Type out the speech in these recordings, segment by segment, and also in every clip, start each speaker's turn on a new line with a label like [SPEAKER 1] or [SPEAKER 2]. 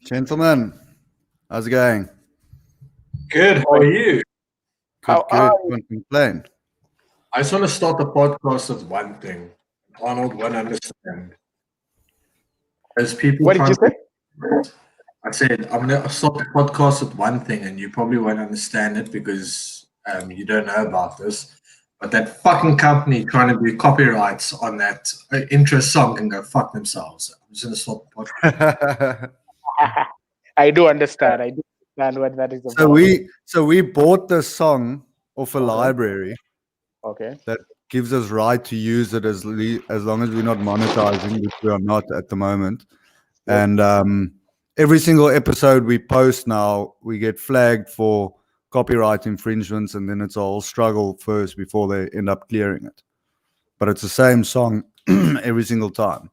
[SPEAKER 1] Gentlemen, how's it going?
[SPEAKER 2] Good. How are you?
[SPEAKER 1] Good,
[SPEAKER 3] How are
[SPEAKER 1] good.
[SPEAKER 3] you?
[SPEAKER 1] Can't complain.
[SPEAKER 2] I just want to start the podcast with one thing. Arnold won't understand. There's people
[SPEAKER 3] What did you
[SPEAKER 2] trying
[SPEAKER 3] say?
[SPEAKER 2] to. I said I'm gonna start the podcast with one thing, and you probably won't understand it because you don't know about this. But that fucking company trying to do copyrights on that intro song can go fuck themselves. I'm just gonna start the podcast.
[SPEAKER 3] I do understand. I do understand what that is
[SPEAKER 1] so
[SPEAKER 3] about.
[SPEAKER 1] we bought the song off a
[SPEAKER 3] Okay.
[SPEAKER 1] library
[SPEAKER 3] Okay.
[SPEAKER 1] that gives us right to use it as long as we're not monetizing, which we are not at the moment.
[SPEAKER 3] Yep.
[SPEAKER 1] And every single episode we post now, we get flagged for copyright infringements, and then it's a whole struggle first before they end up clearing it. But it's the same song every single time.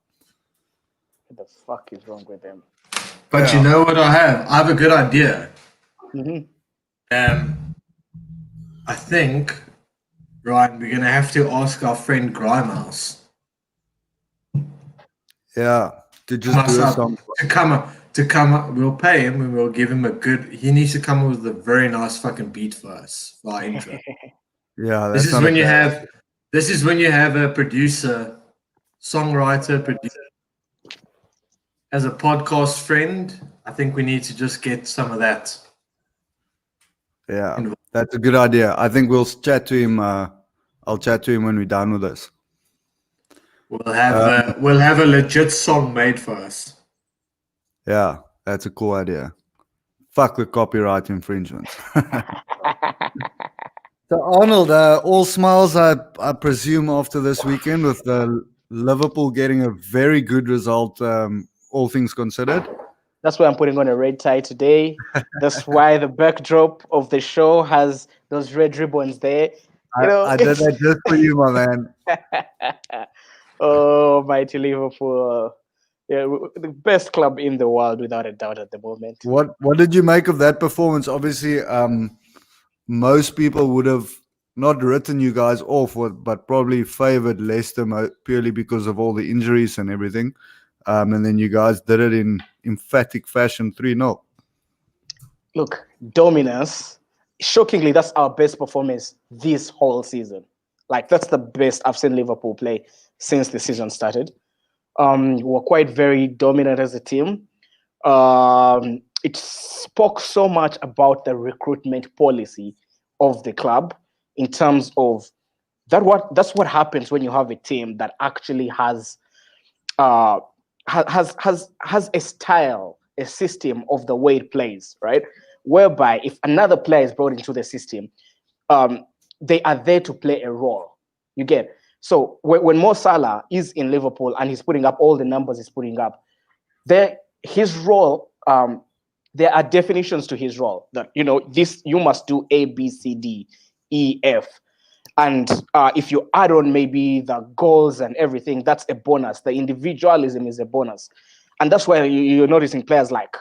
[SPEAKER 3] What the fuck is wrong with them?
[SPEAKER 2] But
[SPEAKER 1] Yeah.
[SPEAKER 2] you know what I have? I have a good idea.
[SPEAKER 3] Mm-hmm.
[SPEAKER 2] I think, Ryan, we're gonna have to ask our friend Grimehouse
[SPEAKER 1] Yeah, to just
[SPEAKER 2] us
[SPEAKER 1] do a
[SPEAKER 2] up
[SPEAKER 1] song.
[SPEAKER 2] to come up. We'll pay him and we'll give him a good. He needs to come up with a very nice fucking beat for us for our intro.
[SPEAKER 1] Yeah,
[SPEAKER 2] This
[SPEAKER 1] that's
[SPEAKER 2] is
[SPEAKER 1] not
[SPEAKER 2] when
[SPEAKER 1] a
[SPEAKER 2] you
[SPEAKER 1] bad-
[SPEAKER 2] have. This is when you have a producer, songwriter, producer. As a podcast friend, I think we need to just get some of that.
[SPEAKER 1] Yeah,
[SPEAKER 2] involved.
[SPEAKER 1] that's a good idea. I think we'll chat to him. I'll chat to him when we're done with this.
[SPEAKER 2] We'll have a legit song made for us.
[SPEAKER 1] Yeah, that's a cool idea. Fuck the copyright infringements. So Arnold, all smiles, I presume, after this weekend with Liverpool getting a very good result, all things considered.
[SPEAKER 3] That's why I'm putting on a red tie today. That's why the backdrop of the show has those red ribbons there. You know,
[SPEAKER 1] I did that just for you, my man.
[SPEAKER 3] Oh, mighty Liverpool. Yeah, the best club in the world, without a doubt, at the moment.
[SPEAKER 1] What did you make of that performance? Obviously, most people would have not written you guys off, but probably favored Leicester purely because of all the injuries and everything. And then you guys did it in emphatic fashion, 3-0.
[SPEAKER 3] Look, dominance. Shockingly, that's our best performance this whole season. Like, that's the best I've seen Liverpool play since the season started. We're quite very dominant as a team. It spoke so much about the recruitment policy of the club in terms of that's what happens when you have a team that actually has a style, a system of the way it plays, right? Whereby if another player is brought into the system, they are there to play a role. You get? So when Mo Salah is in Liverpool and he's putting up all the numbers he's putting up, his role, there are definitions to his role that, this, you must do A, B, C, D, E, F. And if you add on maybe the goals and everything, that's a bonus. The individualism is a bonus. And that's why you're noticing players like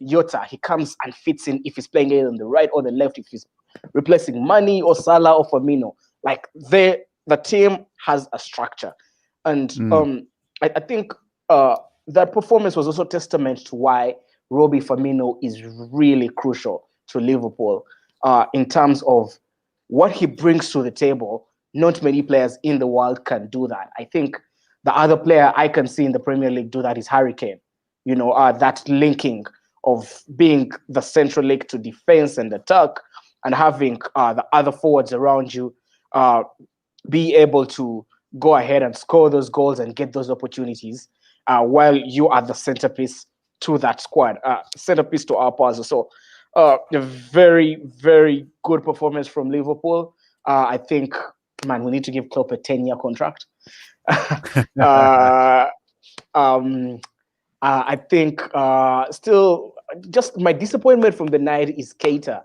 [SPEAKER 3] Jota, he comes and fits in if he's playing either on the right or the left, if he's replacing Mane or Salah or Firmino. Like, the team has a structure. And I think that performance was also testament to why Robbie Firmino is really crucial to Liverpool in terms of what he brings to the table. Not many players in the world can do that. I think the other player I can see in the Premier League do that is Harry Kane. That linking of being the central link to defense and attack, and having the other forwards around you be able to go ahead and score those goals and get those opportunities while you are the centerpiece to that squad, centerpiece to our puzzle. So a very, very good performance from Liverpool. I think, man, we need to give Klopp a 10-year contract. I think still just my disappointment from the night is Keita.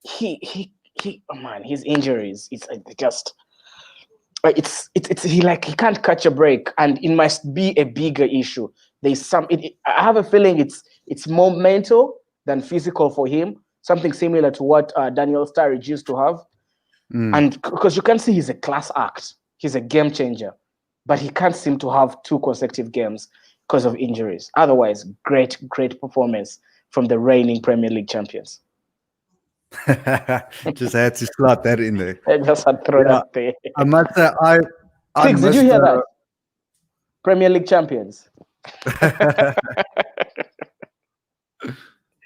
[SPEAKER 3] His injuries, it's he can't catch a break, and it must be a bigger issue. I have a feeling it's more mental than physical for him, something similar to what Daniel Sturridge used to have. And because you can see he's a class act, he's a game changer, but he can't seem to have 2 consecutive games because of injuries. Otherwise, great performance from the reigning Premier League champions.
[SPEAKER 1] Just had to slot that in there.
[SPEAKER 3] I just had to throw
[SPEAKER 1] Yeah.
[SPEAKER 3] that there.
[SPEAKER 1] I must say, I
[SPEAKER 3] Kicks, did you
[SPEAKER 1] missed,
[SPEAKER 3] hear that? Premier League champions.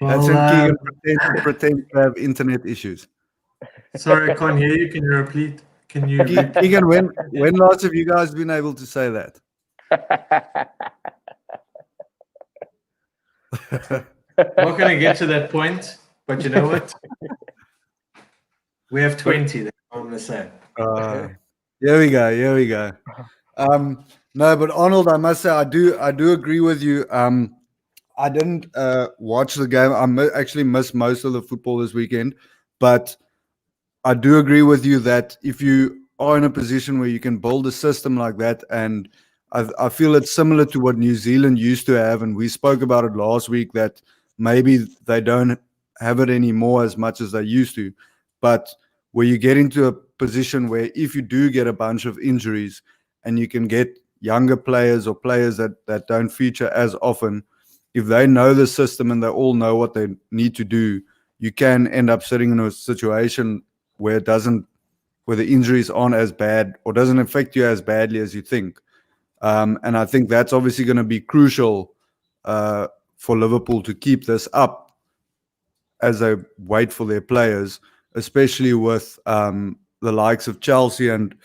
[SPEAKER 1] That's when Keegan pretends to have internet issues.
[SPEAKER 2] Sorry, I can't hear you. Can you repeat? Can you?
[SPEAKER 1] Keegan, when last have you guys been able to say that?
[SPEAKER 2] Not going to get to that point, but you know what? We have 20. That's what I'm going to say.
[SPEAKER 1] Here we go. Here we go. No, but Arnold, I must say, I do agree with you. I didn't watch the game. I actually missed most of the football this weekend, but I do agree with you that if you are in a position where you can build a system like that, and I feel it's similar to what New Zealand used to have, and we spoke about it last week, that maybe they don't have it anymore as much as they used to, but where you get into a position where if you do get a bunch of injuries and you can get younger players or players that don't feature as often, if they know the system and they all know what they need to do, you can end up sitting in a situation where where the injuries aren't as bad or doesn't affect you as badly as you think. And I think that's obviously going to be crucial for Liverpool to keep this up as they wait for their players, especially with the likes of Chelsea and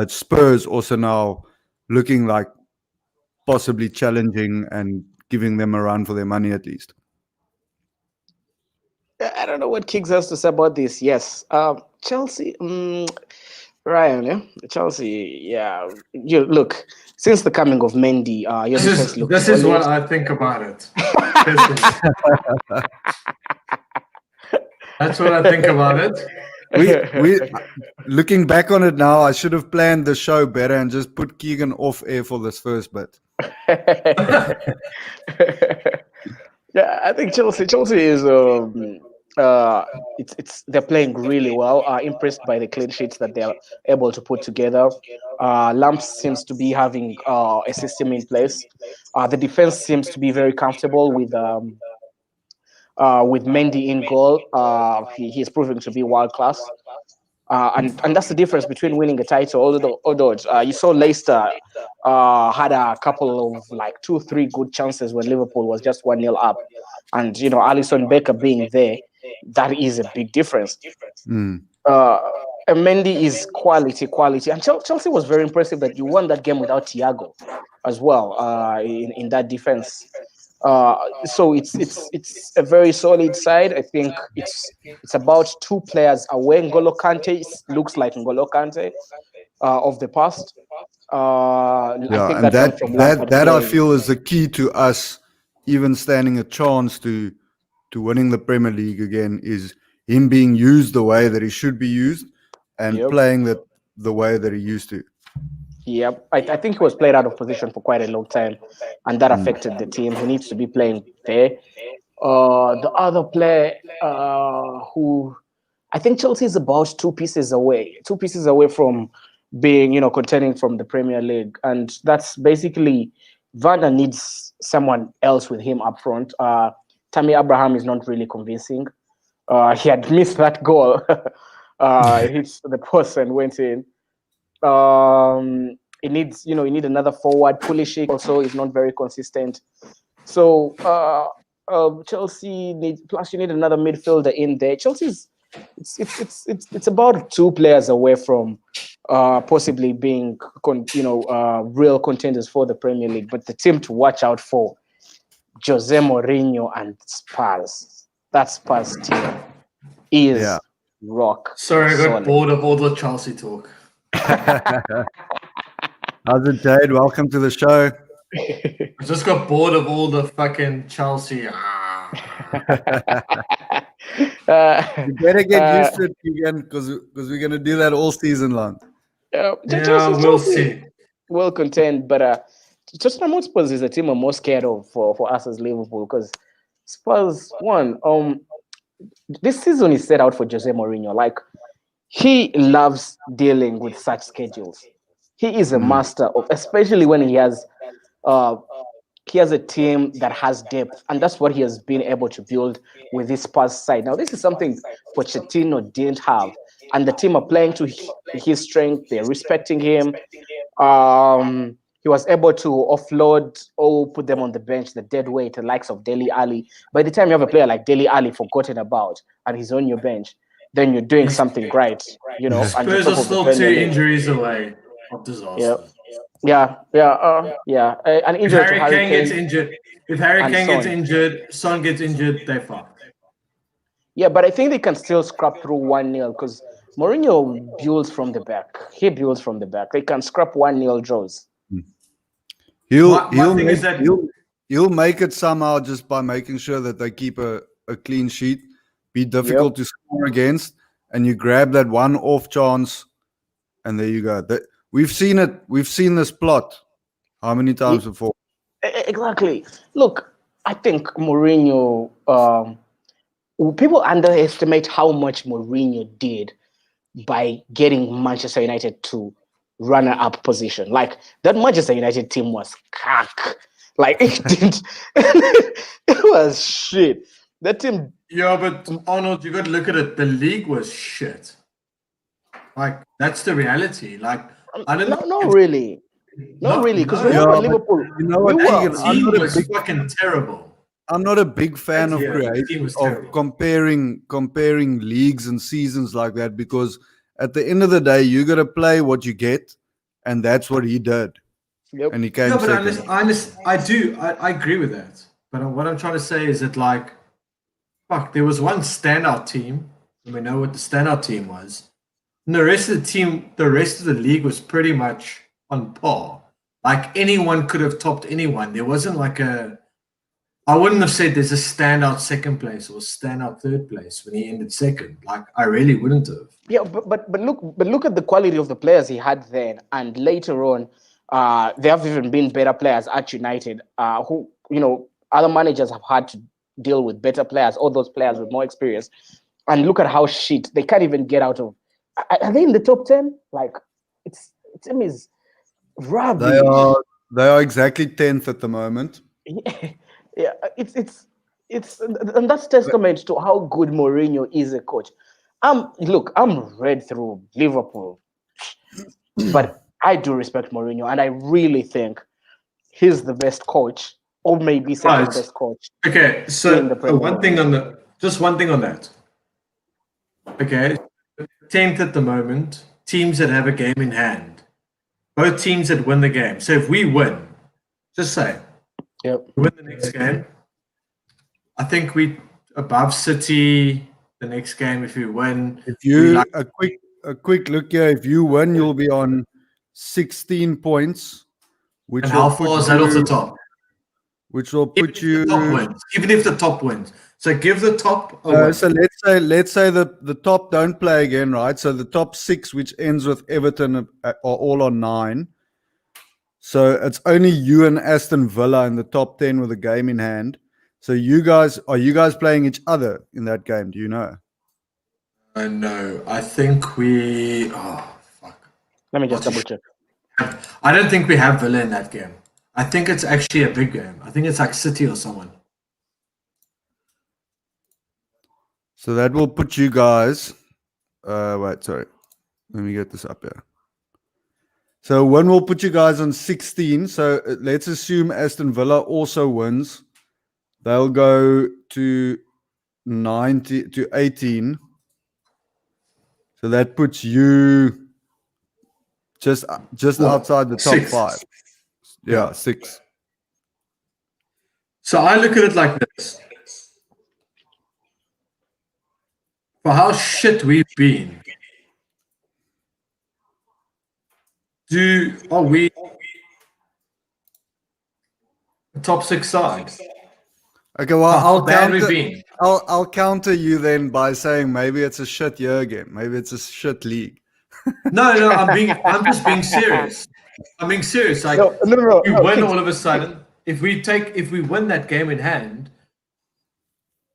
[SPEAKER 1] Spurs also now looking like possibly challenging and giving them a run for their money at least.
[SPEAKER 3] I don't know what Kicks has to say about this. Yes, Chelsea, Ryan, yeah, Chelsea, yeah. You look, since the coming of Mendy, your defense looks.
[SPEAKER 2] This is what I think about it. That's what I think about it.
[SPEAKER 1] We looking back on it now, I should have planned the show better and just put Keegan off air for this first bit.
[SPEAKER 3] Yeah, I think Chelsea is they're playing really well. Impressed by the clean sheets that they're able to put together. Lamps seems to be having a system in place. The defense seems to be very comfortable with Mendy in goal. He's proving to be world class. And that's the difference between winning a title. Although you saw Leicester had a couple of like 2-3 good chances when Liverpool was just 1-0 up, and Alisson Becker being there, that is a big difference. And Mendy is quality, and Chelsea was very impressive that you won that game without Thiago as well in that defense. So it's a very solid side. I think it's about 2 players away. N'Golo Kante looks like N'Golo Kante of the past. I think
[SPEAKER 1] that I feel is the key to us even standing a chance to winning the Premier League again, is him being used the way that he should be used and playing the way that he used to.
[SPEAKER 3] Yep, I think he was played out of position for quite a long time, and that affected the team. He needs to be playing there. The other player who I think Chelsea is about 2 pieces away from being, contending from the Premier League, and that's basically Werner needs someone else with him up front. Tammy Abraham is not really convincing. He had missed that goal. Hit the post and went in. It needs, you need another forward. Pulisic also is not very consistent. So Chelsea needs. Plus, you need another midfielder in there. Chelsea's it's about 2 players away from possibly being real contenders for the Premier League. But the team to watch out for, Jose Mourinho and Spurs. That Spurs team is rock.
[SPEAKER 2] Sorry, I got bored of all the Chelsea talk.
[SPEAKER 1] How's it, Jade? Welcome to the show.
[SPEAKER 2] I just got bored of all the fucking Chelsea.
[SPEAKER 1] You better get used to it again, because we're going to do that all season long.
[SPEAKER 2] We'll see.
[SPEAKER 3] Well contend, but Tottenham Hotspur is a team I'm most scared of for us as Liverpool, because Spurs, this season is set out for Jose Mourinho. Like, he loves dealing with such schedules. He is a master of, especially when he has he has a team that has depth, and that's what he has been able to build with this Spurs side. Now, this is something Pochettino didn't have, and the team are playing to his strength. They're respecting him. He was able to offload or put them on the bench, the dead weight, the likes of Dele Alli. By the time you have a player like Dele Alli forgotten about and he's on your bench, then you're doing something right, you know. And
[SPEAKER 2] Spurs are still 2 injuries away of disaster.
[SPEAKER 3] Yeah. An injury
[SPEAKER 2] If
[SPEAKER 3] to
[SPEAKER 2] Harry Kane gets injured, if Harry Kane gets injured, Son gets injured, they fucked.
[SPEAKER 3] Yeah, but I think they can still scrap through 1-0 because Mourinho builds from the back. He builds from the back. They can scrap 1-0 draws.
[SPEAKER 1] He'll make it somehow just by making sure that they keep a clean sheet, be difficult to score against, and you grab that one off chance, and there you go. We've seen it. We've seen this plot how many times before?
[SPEAKER 3] Exactly. Look, I think Mourinho. People underestimate how much Mourinho did by getting Manchester United to runner-up position. Like that Manchester United team was cack. Like it didn't. It was shit. That team.
[SPEAKER 2] Yeah, but Arnold, you got to look at it. The league was shit. Like that's the reality. Like I don't.
[SPEAKER 3] Not really. Not really, because remember Liverpool.
[SPEAKER 1] You know what?
[SPEAKER 2] The team was fucking terrible.
[SPEAKER 1] I'm not a big fan of comparing leagues and seasons like that, because at the end of the day, you got to play what you get, and that's what he did.
[SPEAKER 3] Yep.
[SPEAKER 1] And he came second.
[SPEAKER 2] I agree with that. But what I'm trying to say is that, like, fuck, there was one standout team, and we know what the standout team was. And the rest of the league was pretty much on par. Like, anyone could have topped anyone. There wasn't like I wouldn't have said there's a standout second place or standout third place when he ended second. Like, I really wouldn't have.
[SPEAKER 3] Yeah, but look at the quality of the players he had then, and later on, there have even been better players at United. Who, you know, other managers have had to deal with better players, all those players with more experience. And look at how shit they can't even get out of. Are they in the top 10? Like, team is rubbish.
[SPEAKER 1] They are exactly 10th at the moment.
[SPEAKER 3] Yeah, it's and that's testament to how good Mourinho is a coach. I'm read through Liverpool, but I do respect Mourinho, and I really think he's the best coach, or maybe second best coach.
[SPEAKER 2] Okay, so one thing on that. Okay, 10th at the moment. Teams that have a game in hand, both teams that win the game. So if we win, just say.
[SPEAKER 3] Yep.
[SPEAKER 2] We win the next game. I think we above City the next game if we win.
[SPEAKER 1] If you a quick look here, if you win, you'll be on 16 points.
[SPEAKER 2] And how far is that off the top?
[SPEAKER 1] Which will put you
[SPEAKER 2] even if the top wins. So give the top a win.
[SPEAKER 1] So let's say the top don't play again, right? So the top 6, which ends with Everton, are all on 9. So it's only you and Aston Villa in the top 10 with a game in hand. So are you guys playing each other in that game? Do you know?
[SPEAKER 2] No, I think we. Oh fuck!
[SPEAKER 3] Let me just double check.
[SPEAKER 2] I don't think we have Villa in that game. I think it's actually a big game. I think it's like City or someone.
[SPEAKER 1] So that will put you guys. Wait, sorry. Let me get this up here. So one will put you guys on 16. So let's assume Aston Villa also wins. They'll go to 90 to 18. So that puts you just outside the top 5. Yeah, 6.
[SPEAKER 2] So I look at it like this. For how shit we've been, are we a top 6 side?
[SPEAKER 1] Okay, well, I'll counter you then by saying maybe it's a shit year again. Maybe it's a shit league.
[SPEAKER 2] No, I'm just being serious. I'm being serious. Like,
[SPEAKER 3] no,
[SPEAKER 2] we win all of a sudden. If we win that game in hand,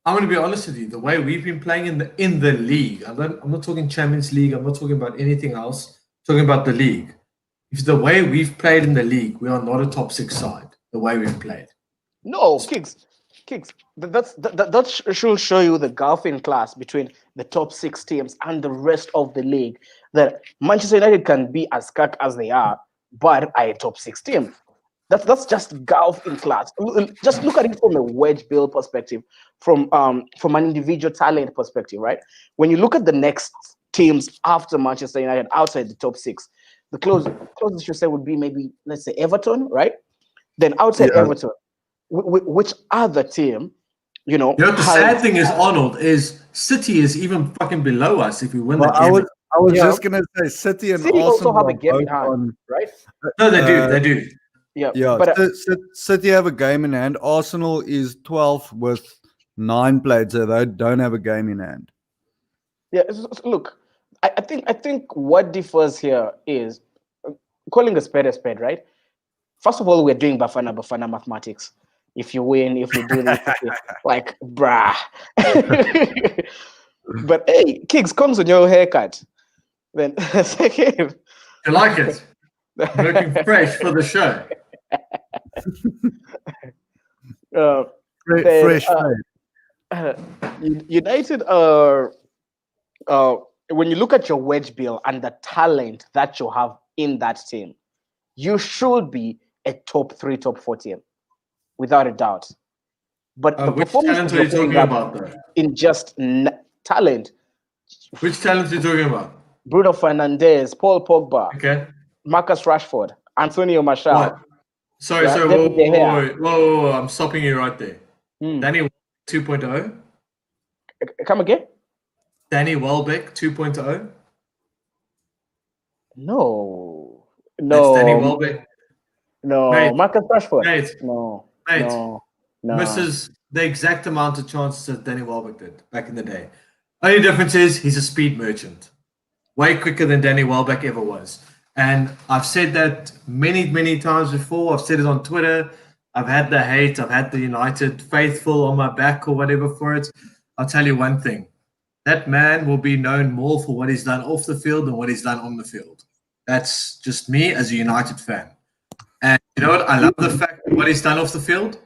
[SPEAKER 2] I'm going to be honest with you. The way we've been playing in the league, I'm not talking Champions League. I'm not talking about anything else. I'm talking about the league. If the way we've played in the league, we are not a top 6 side. The way we've played.
[SPEAKER 3] No, kicks. That should show you the gulf in class between the top 6 teams and the rest of the league. That Manchester United can be as cack as they are, but are a top 6 team. That's just gulf in class. Just look at it from a wedge build perspective, from an individual talent perspective, right? When you look at the next teams after Manchester United outside the top 6, the closest you say would be maybe, let's say, Everton, right? Then outside
[SPEAKER 1] Yeah.
[SPEAKER 3] Everton, which other team,
[SPEAKER 2] You know, the sad thing is, Arnold, is City is even fucking below us if we win
[SPEAKER 1] Well,
[SPEAKER 2] the game.
[SPEAKER 1] I was
[SPEAKER 3] Yeah.
[SPEAKER 1] just gonna say City and
[SPEAKER 3] City also
[SPEAKER 1] Arsenal
[SPEAKER 3] have a
[SPEAKER 1] are
[SPEAKER 3] game in
[SPEAKER 1] both
[SPEAKER 3] hand,
[SPEAKER 1] on.
[SPEAKER 3] right?
[SPEAKER 2] No, they do.
[SPEAKER 3] Yeah,
[SPEAKER 1] Yeah,
[SPEAKER 3] but
[SPEAKER 1] City have a game in hand. Arsenal is 12th with 9 played, so they don't have a game in hand.
[SPEAKER 3] yeah, look, I think what differs here is calling a spade, right? First of all, we're doing Bafana mathematics. If you win, if you do this, like, brah. But hey, Kicks comes on your haircut. Then second,
[SPEAKER 2] You like it? Looking fresh for the show.
[SPEAKER 3] then,
[SPEAKER 1] Fresh fade.
[SPEAKER 3] United when you look at your wedge bill and the talent that you have in that team, you should be a top 3, top 4 team, without a doubt. But the
[SPEAKER 2] Which
[SPEAKER 3] performance
[SPEAKER 2] talent are you
[SPEAKER 3] you're
[SPEAKER 2] talking
[SPEAKER 3] putting up
[SPEAKER 2] about, though?
[SPEAKER 3] in just talent,
[SPEAKER 2] Which talent are you talking about?
[SPEAKER 3] Bruno Fernandes, Paul Pogba,
[SPEAKER 2] Okay.
[SPEAKER 3] Marcus Rashford, Antonio Martial.
[SPEAKER 2] What? Sorry,
[SPEAKER 3] Yeah,
[SPEAKER 2] whoa,
[SPEAKER 3] David De Gea.
[SPEAKER 2] whoa, I'm stopping you right there.
[SPEAKER 3] Hmm.
[SPEAKER 2] Danny 2.0.
[SPEAKER 3] Come again?
[SPEAKER 2] Danny Welbeck 2.0.
[SPEAKER 3] No.
[SPEAKER 2] That's Danny Welbeck.
[SPEAKER 3] No,
[SPEAKER 2] Mate,
[SPEAKER 3] Marcus Rashford.
[SPEAKER 2] mate,
[SPEAKER 3] No.
[SPEAKER 2] mate.
[SPEAKER 3] No.
[SPEAKER 2] Misses the exact amount of chances that Danny Welbeck did back in the day. Only difference is he's a speed merchant. Way quicker than Danny Welbeck ever was. And I've said that many, many times before. I've said it on Twitter. I've had the hate. I've had the United faithful on my back or whatever for it. I'll tell you one thing. That man will be known more for what he's done off the field than what he's done on the field. That's just me as a United fan. And you know what? I love the fact that what he's done off the field.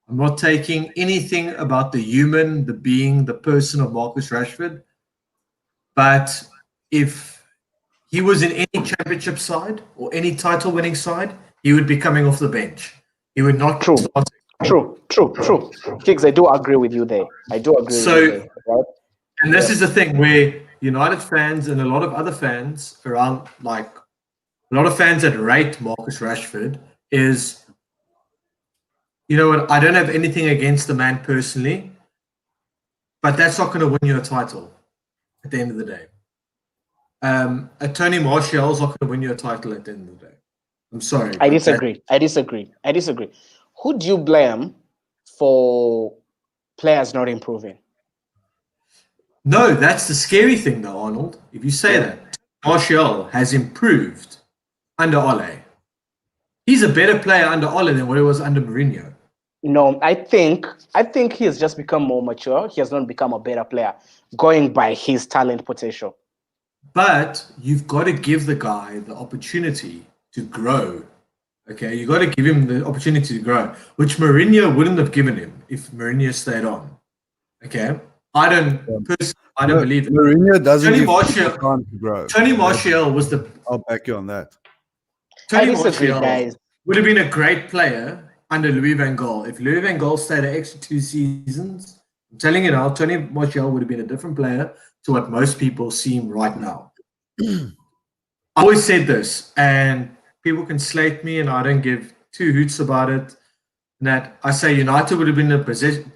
[SPEAKER 2] I'm not taking anything about the human, the being, the person of Marcus Rashford. But if he was in any championship side or any title-winning side, he would be coming off the bench. He would not
[SPEAKER 3] True.
[SPEAKER 2] start.
[SPEAKER 3] True. Kicks, I do agree with you there. Right?
[SPEAKER 2] And this is the thing where United fans and a lot of other fans around, like a lot of fans that rate Marcus Rashford is, you know what, I don't have anything against the man personally, but that's not going to win you a title at the end of the day. A Tony Martial's not going to win you a title at the end of the day. I'm sorry.
[SPEAKER 3] I disagree. Who do you blame for players not improving?
[SPEAKER 2] No, that's the scary thing though, Arnold. If you say that, Martial has improved under Ole. He's a better player under Ole than what he was under Mourinho.
[SPEAKER 3] No, I think he has just become more mature. He has not become a better player, going by his talent potential.
[SPEAKER 2] But you've got to give the guy the opportunity to grow. Okay, you got to give him the opportunity to grow, which Mourinho wouldn't have given him if Mourinho stayed on. Okay, I don't believe it.
[SPEAKER 1] Mourinho doesn't
[SPEAKER 2] Tony
[SPEAKER 1] give
[SPEAKER 2] Martial,
[SPEAKER 1] people time to grow.
[SPEAKER 2] Tony Martial was the
[SPEAKER 1] I'll back you on that.
[SPEAKER 2] Tony
[SPEAKER 3] I disagree,
[SPEAKER 2] Martial
[SPEAKER 3] guys.
[SPEAKER 2] would have been a great player under Louis van Gaal. If Louis van Gaal stayed an extra 2 seasons, I'm telling you now, Tony Martial would have been a different player to what most people see him right now. I always said this, and people can slate me, and I don't give 2 hoots about it. That I say United would have been in a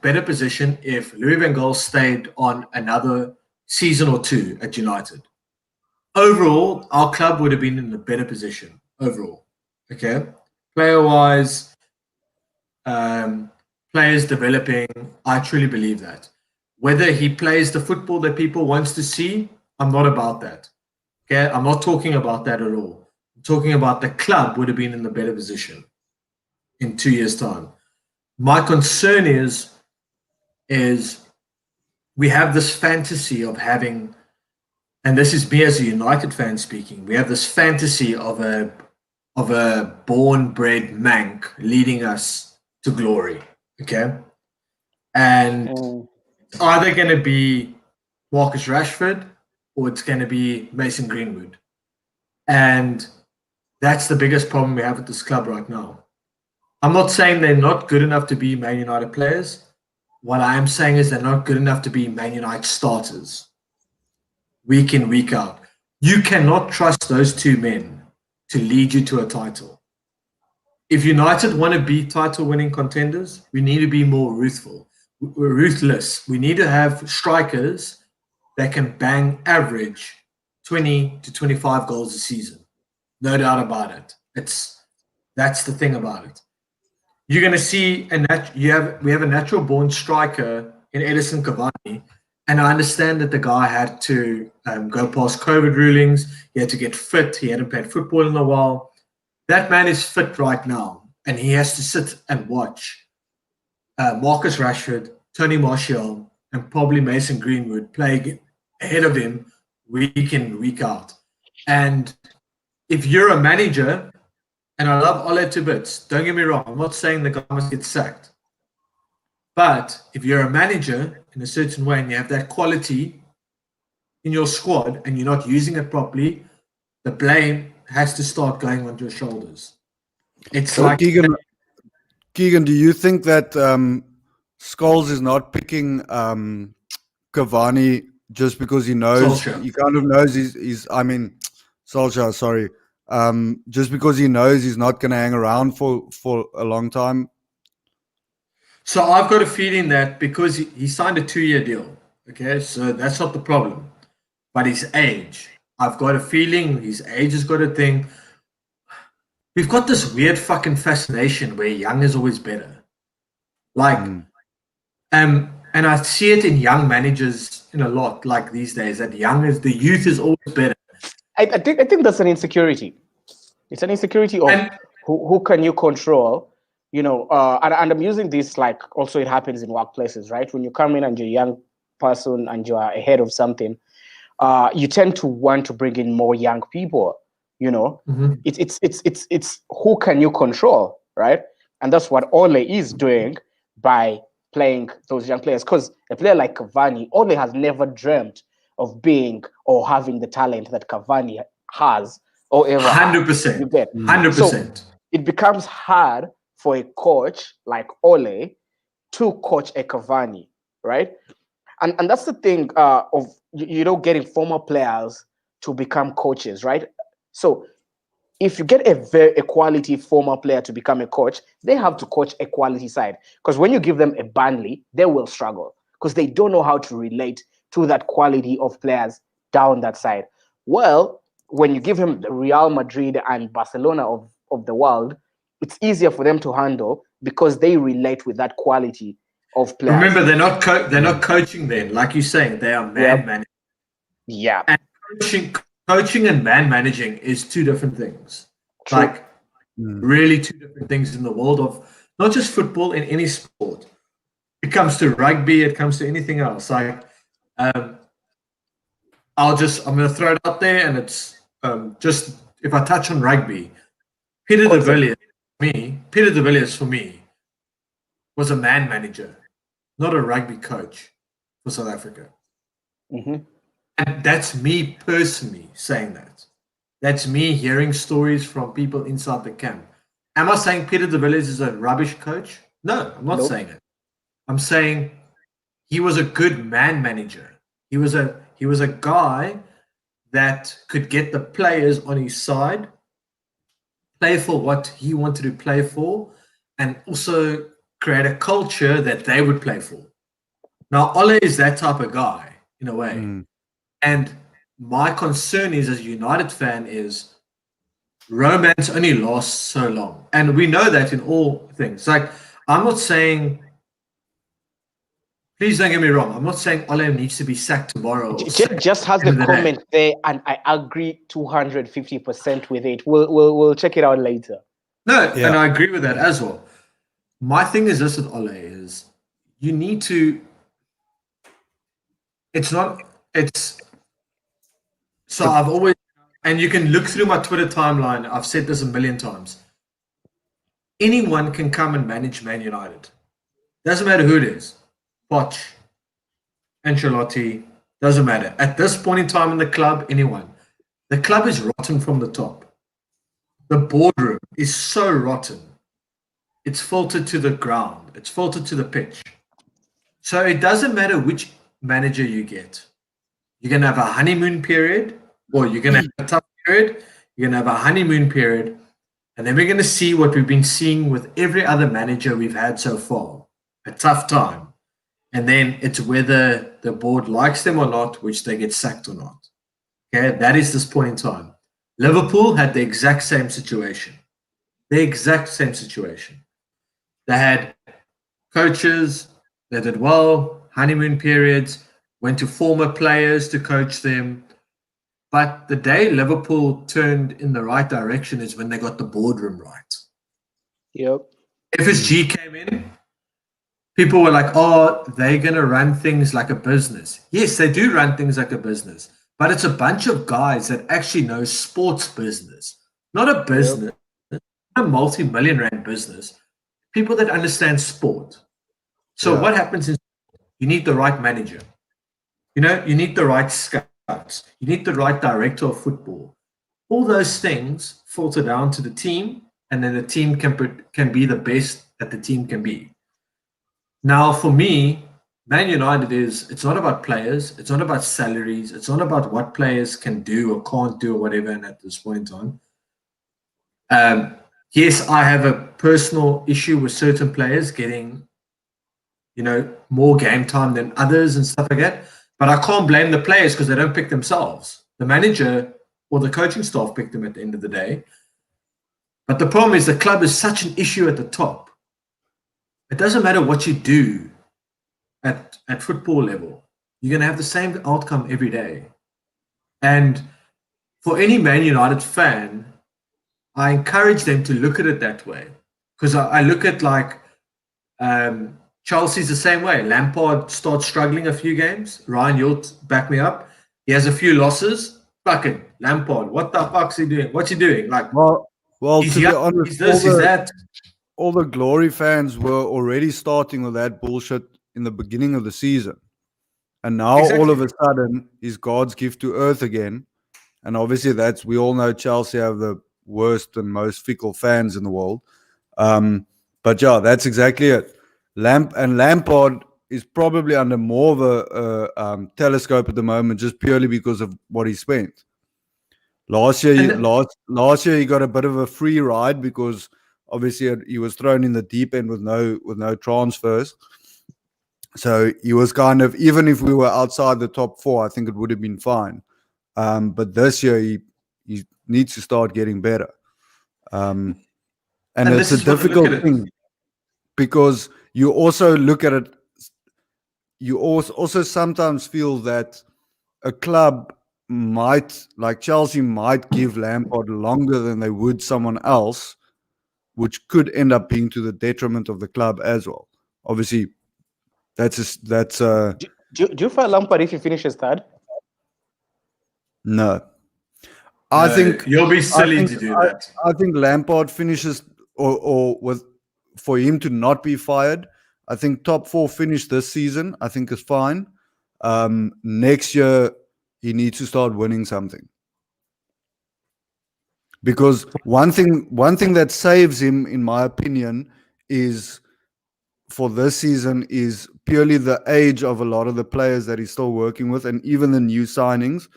[SPEAKER 2] better position if Louis van Gaal stayed on another season or 2 at United. Overall, our club would have been in a better position overall. Okay, player-wise, players developing. I truly believe that. Whether he plays the football that people wants to see, I'm not about that. Okay, I'm not talking about that at all. I'm talking about the club would have been in a better position in 2 years' time. My concern is we have this fantasy of having, and this is me as a United fan speaking, we have this fantasy of a born-bred Manc leading us to glory. Okay. And either going to be Marcus Rashford or it's going to be Mason Greenwood. And that's the biggest problem we have with this club right now. I'm not saying they're not good enough to be Man United players. What I am saying is they're not good enough to be Man United starters week in, week out. You cannot trust those two men to lead you to a title. If United want to be title-winning contenders, we need to be more ruthless. We need to have strikers that can bang average 20 to 25 goals a season. No doubt about it. That's the thing about it. You're going to see we have a natural-born striker in Edison Cavani, and I understand that the guy had to go past COVID rulings. He had to get fit. He hadn't played football in a while. That man is fit right now, and he has to sit and watch Marcus Rashford, Tony Martial, and probably Mason Greenwood play ahead of him week in, week out. And if you're a manager, and I love Ole to bits, don't get me wrong, I'm not saying the guy must get sacked. But if you're a manager in a certain way and you have that quality in your squad and you're not using it properly, the blame has to start going on your shoulders. It's
[SPEAKER 1] So
[SPEAKER 2] like
[SPEAKER 1] Keegan, do you think that Scholes is not picking Cavani just because he knows
[SPEAKER 2] Solskjaer.
[SPEAKER 1] he kind of knows Solskjaer, sorry. Just because he knows he's not going to hang around for a long time?
[SPEAKER 2] So I've got a feeling that because he signed a 2-year deal, okay, so that's not the problem. But his age, I've got a feeling his age has got a thing. We've got this weird fucking fascination where young is always better. Like, and I see it in young managers in a lot, like these days, that the youth is always better.
[SPEAKER 3] I think that's an insecurity. It's an insecurity of who can you control, and I'm using this like also it happens in workplaces, right? When you come in and you're a young person and you are ahead of something, you tend to want to bring in more young people. It's who can you control, right? And that's what Ole is doing by playing those young players. Because a player like Cavani, Ole has never dreamt of being or having the talent that Cavani has or ever
[SPEAKER 2] 100%.
[SPEAKER 3] You get
[SPEAKER 2] 100%.
[SPEAKER 3] So it becomes hard for a coach like Ole to coach a Cavani, right? And that's the thing of getting former players to become coaches, right? So if you get a quality former player to become a coach, they have to coach a quality side. Because when you give them a Burnley, they will struggle because they don't know how to relate to that quality of players down that side. Well, when you give him the Real Madrid and Barcelona of the world, it's easier for them to handle because they relate with that quality of players.
[SPEAKER 2] Remember, they're not coaching then, like you're saying, they are managing.
[SPEAKER 3] Yeah.
[SPEAKER 2] And coaching and man managing is two different things.
[SPEAKER 3] True.
[SPEAKER 2] Like really two different things in the world of not just football, in any sport. It comes to rugby, it comes to anything else. Like I'm going to throw it out there, and it's just if I touch on rugby, Peter de Villiers for me was a man manager, not a rugby coach for South Africa.
[SPEAKER 3] Mm-hmm.
[SPEAKER 2] And that's me personally saying that. That's me hearing stories from people inside the camp. Am I saying Peter de Villiers is a rubbish coach? No, I'm not saying it. I'm saying he was a good man manager. He was a guy that could get the players on his side, play for what he wanted to play for, and also create a culture that they would play for. Now, Ole is that type of guy in a way. And my concern is, as a United fan, is romance only lasts so long. And we know that in all things. Like, I'm not saying, please don't get me wrong, I'm not saying Ole needs to be sacked tomorrow.
[SPEAKER 3] Just has the comment there, and I agree 250% with it. We'll check it out later.
[SPEAKER 2] No, and I agree with that as well. My thing is this with Ole is you need to, so I've always, and you can look through my Twitter timeline, I've said this a million times. Anyone can come and manage Man United. Doesn't matter who it is. Poch, Ancelotti, doesn't matter. At this point in time in the club, anyone. The club is rotten from the top. The boardroom is so rotten. It's filtered to the ground. It's filtered to the pitch. So it doesn't matter which manager you get. You're going to have a honeymoon period, or you're going to have a tough period. You're going to have a honeymoon period. And then we're going to see what we've been seeing with every other manager we've had so far. A tough time. And then it's whether the board likes them or not, which they get sacked or not. Okay, that is this point in time. Liverpool had the exact same situation. The exact same situation. They had coaches that did well, honeymoon periods, went to former players to coach them. But the day Liverpool turned in the right direction is when they got the boardroom right.
[SPEAKER 3] Yep.
[SPEAKER 2] FSG came in, people were like, oh, they're going to run things like a business. Yes, they do run things like a business, but it's a bunch of guys that actually know sports business, not a business, not a multi-million rand business, people that understand sport. So what happens is you need the right manager. You know, you need the right scouts. You need the right director of football. All those things filter down to the team, and then the team can be the best that the team can be. Now, for me, Man United it's not about players. It's not about salaries. It's not about what players can do or can't do or whatever. And at this point in time, yes, I have a personal issue with certain players getting, more game time than others and stuff like that. But I can't blame the players because they don't pick themselves. The manager or the coaching staff picked them at the end of the day. But the problem is the club is such an issue at the top. It doesn't matter what you do at football level. You're going to have the same outcome every day. And for any Man United fan, I encourage them to look at it that way. Because I look at Chelsea's the same way. Lampard starts struggling a few games. Ryan, you'll back me up. He has a few losses. Fucking Lampard, what the fuck's he doing? What's he doing?
[SPEAKER 1] Well, to be honest,
[SPEAKER 2] he's this, he's that.
[SPEAKER 1] All the glory fans were already starting with that bullshit in the beginning of the season. And now all of a sudden he's God's gift to earth again. And obviously we all know Chelsea have the worst and most fickle fans in the world. But yeah, that's exactly it. Lampard is probably under more of a telescope at the moment just purely because of what he spent. Last year he got a bit of a free ride because obviously he was thrown in the deep end with no transfers. So he was kind of, even if we were outside the top four, I think it would have been fine. But this year he needs to start getting better. And it's a difficult thing because you also look at it, you also sometimes feel that a club might, like Chelsea, might give Lampard longer than they would someone else, which could end up being to the detriment of the club as well. Obviously,
[SPEAKER 3] Do you fire Lampard if he finishes third?
[SPEAKER 1] No. I think
[SPEAKER 2] you'll be silly to do that.
[SPEAKER 1] I think Lampard finishes or with for him to not be fired. I think top four finish this season, I think is fine. Next year he needs to start winning something. Because one thing that saves him, in my opinion, is for this season is purely the age of a lot of the players that he's still working with, and even the new signings,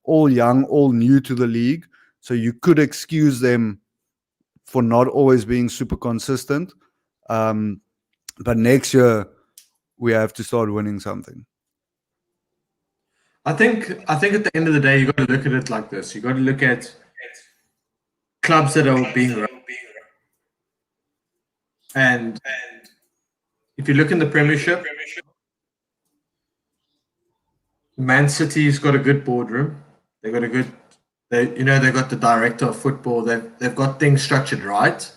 [SPEAKER 1] all young, all new to the league. So you could excuse them for not always being super consistent. But next year we have to start winning something.
[SPEAKER 2] I think at the end of the day, you got to look at it like this. You got to look at clubs that are being run. And if you look in the Premiership, Man City's got a good boardroom. They got they've got the director of football. They've got things structured right.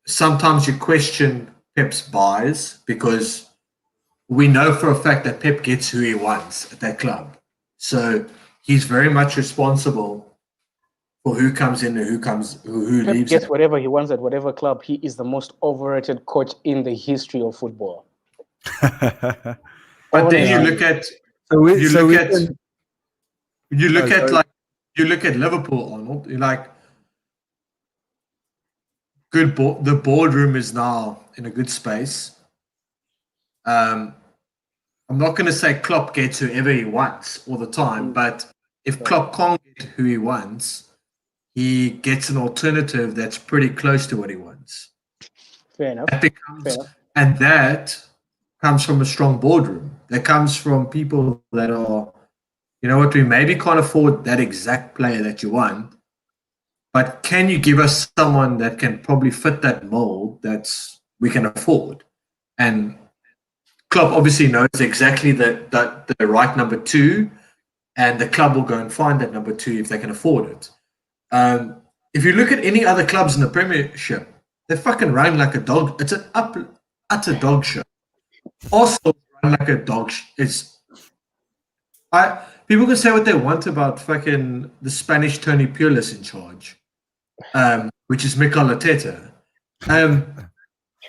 [SPEAKER 2] Sometimes you question Pep's buys because we know for a fact that Pep gets who he wants at that club. So he's very much responsible for who comes in and who
[SPEAKER 3] Pep
[SPEAKER 2] leaves.
[SPEAKER 3] gets whatever he wants at whatever club. He is the most overrated coach in the history of football.
[SPEAKER 2] But then you
[SPEAKER 3] Honestly.
[SPEAKER 2] look at
[SPEAKER 1] can-
[SPEAKER 2] you look at
[SPEAKER 1] sorry.
[SPEAKER 2] like you look at Liverpool, Arnold. You're like the boardroom is now in a good space. I'm not going to say Klopp gets whoever he wants all the time, but if Klopp can't get who he wants, he gets an alternative that's pretty close to what he wants.
[SPEAKER 3] Fair enough.
[SPEAKER 2] And that comes from a strong boardroom. That comes from people that are, you know what, we maybe can't afford that exact player that you want, but can you give us someone that can probably fit that mold that's we can afford? And Klopp obviously knows exactly the right number two, and the club will go and find that number two if they can afford it. If you look at any other clubs in the Premiership, they fucking run like a dog. It's an utter dog shit. Arsenal run like a dog shit. People can say what they want about fucking the Spanish Tony Pulis in charge, which is Mikel Arteta.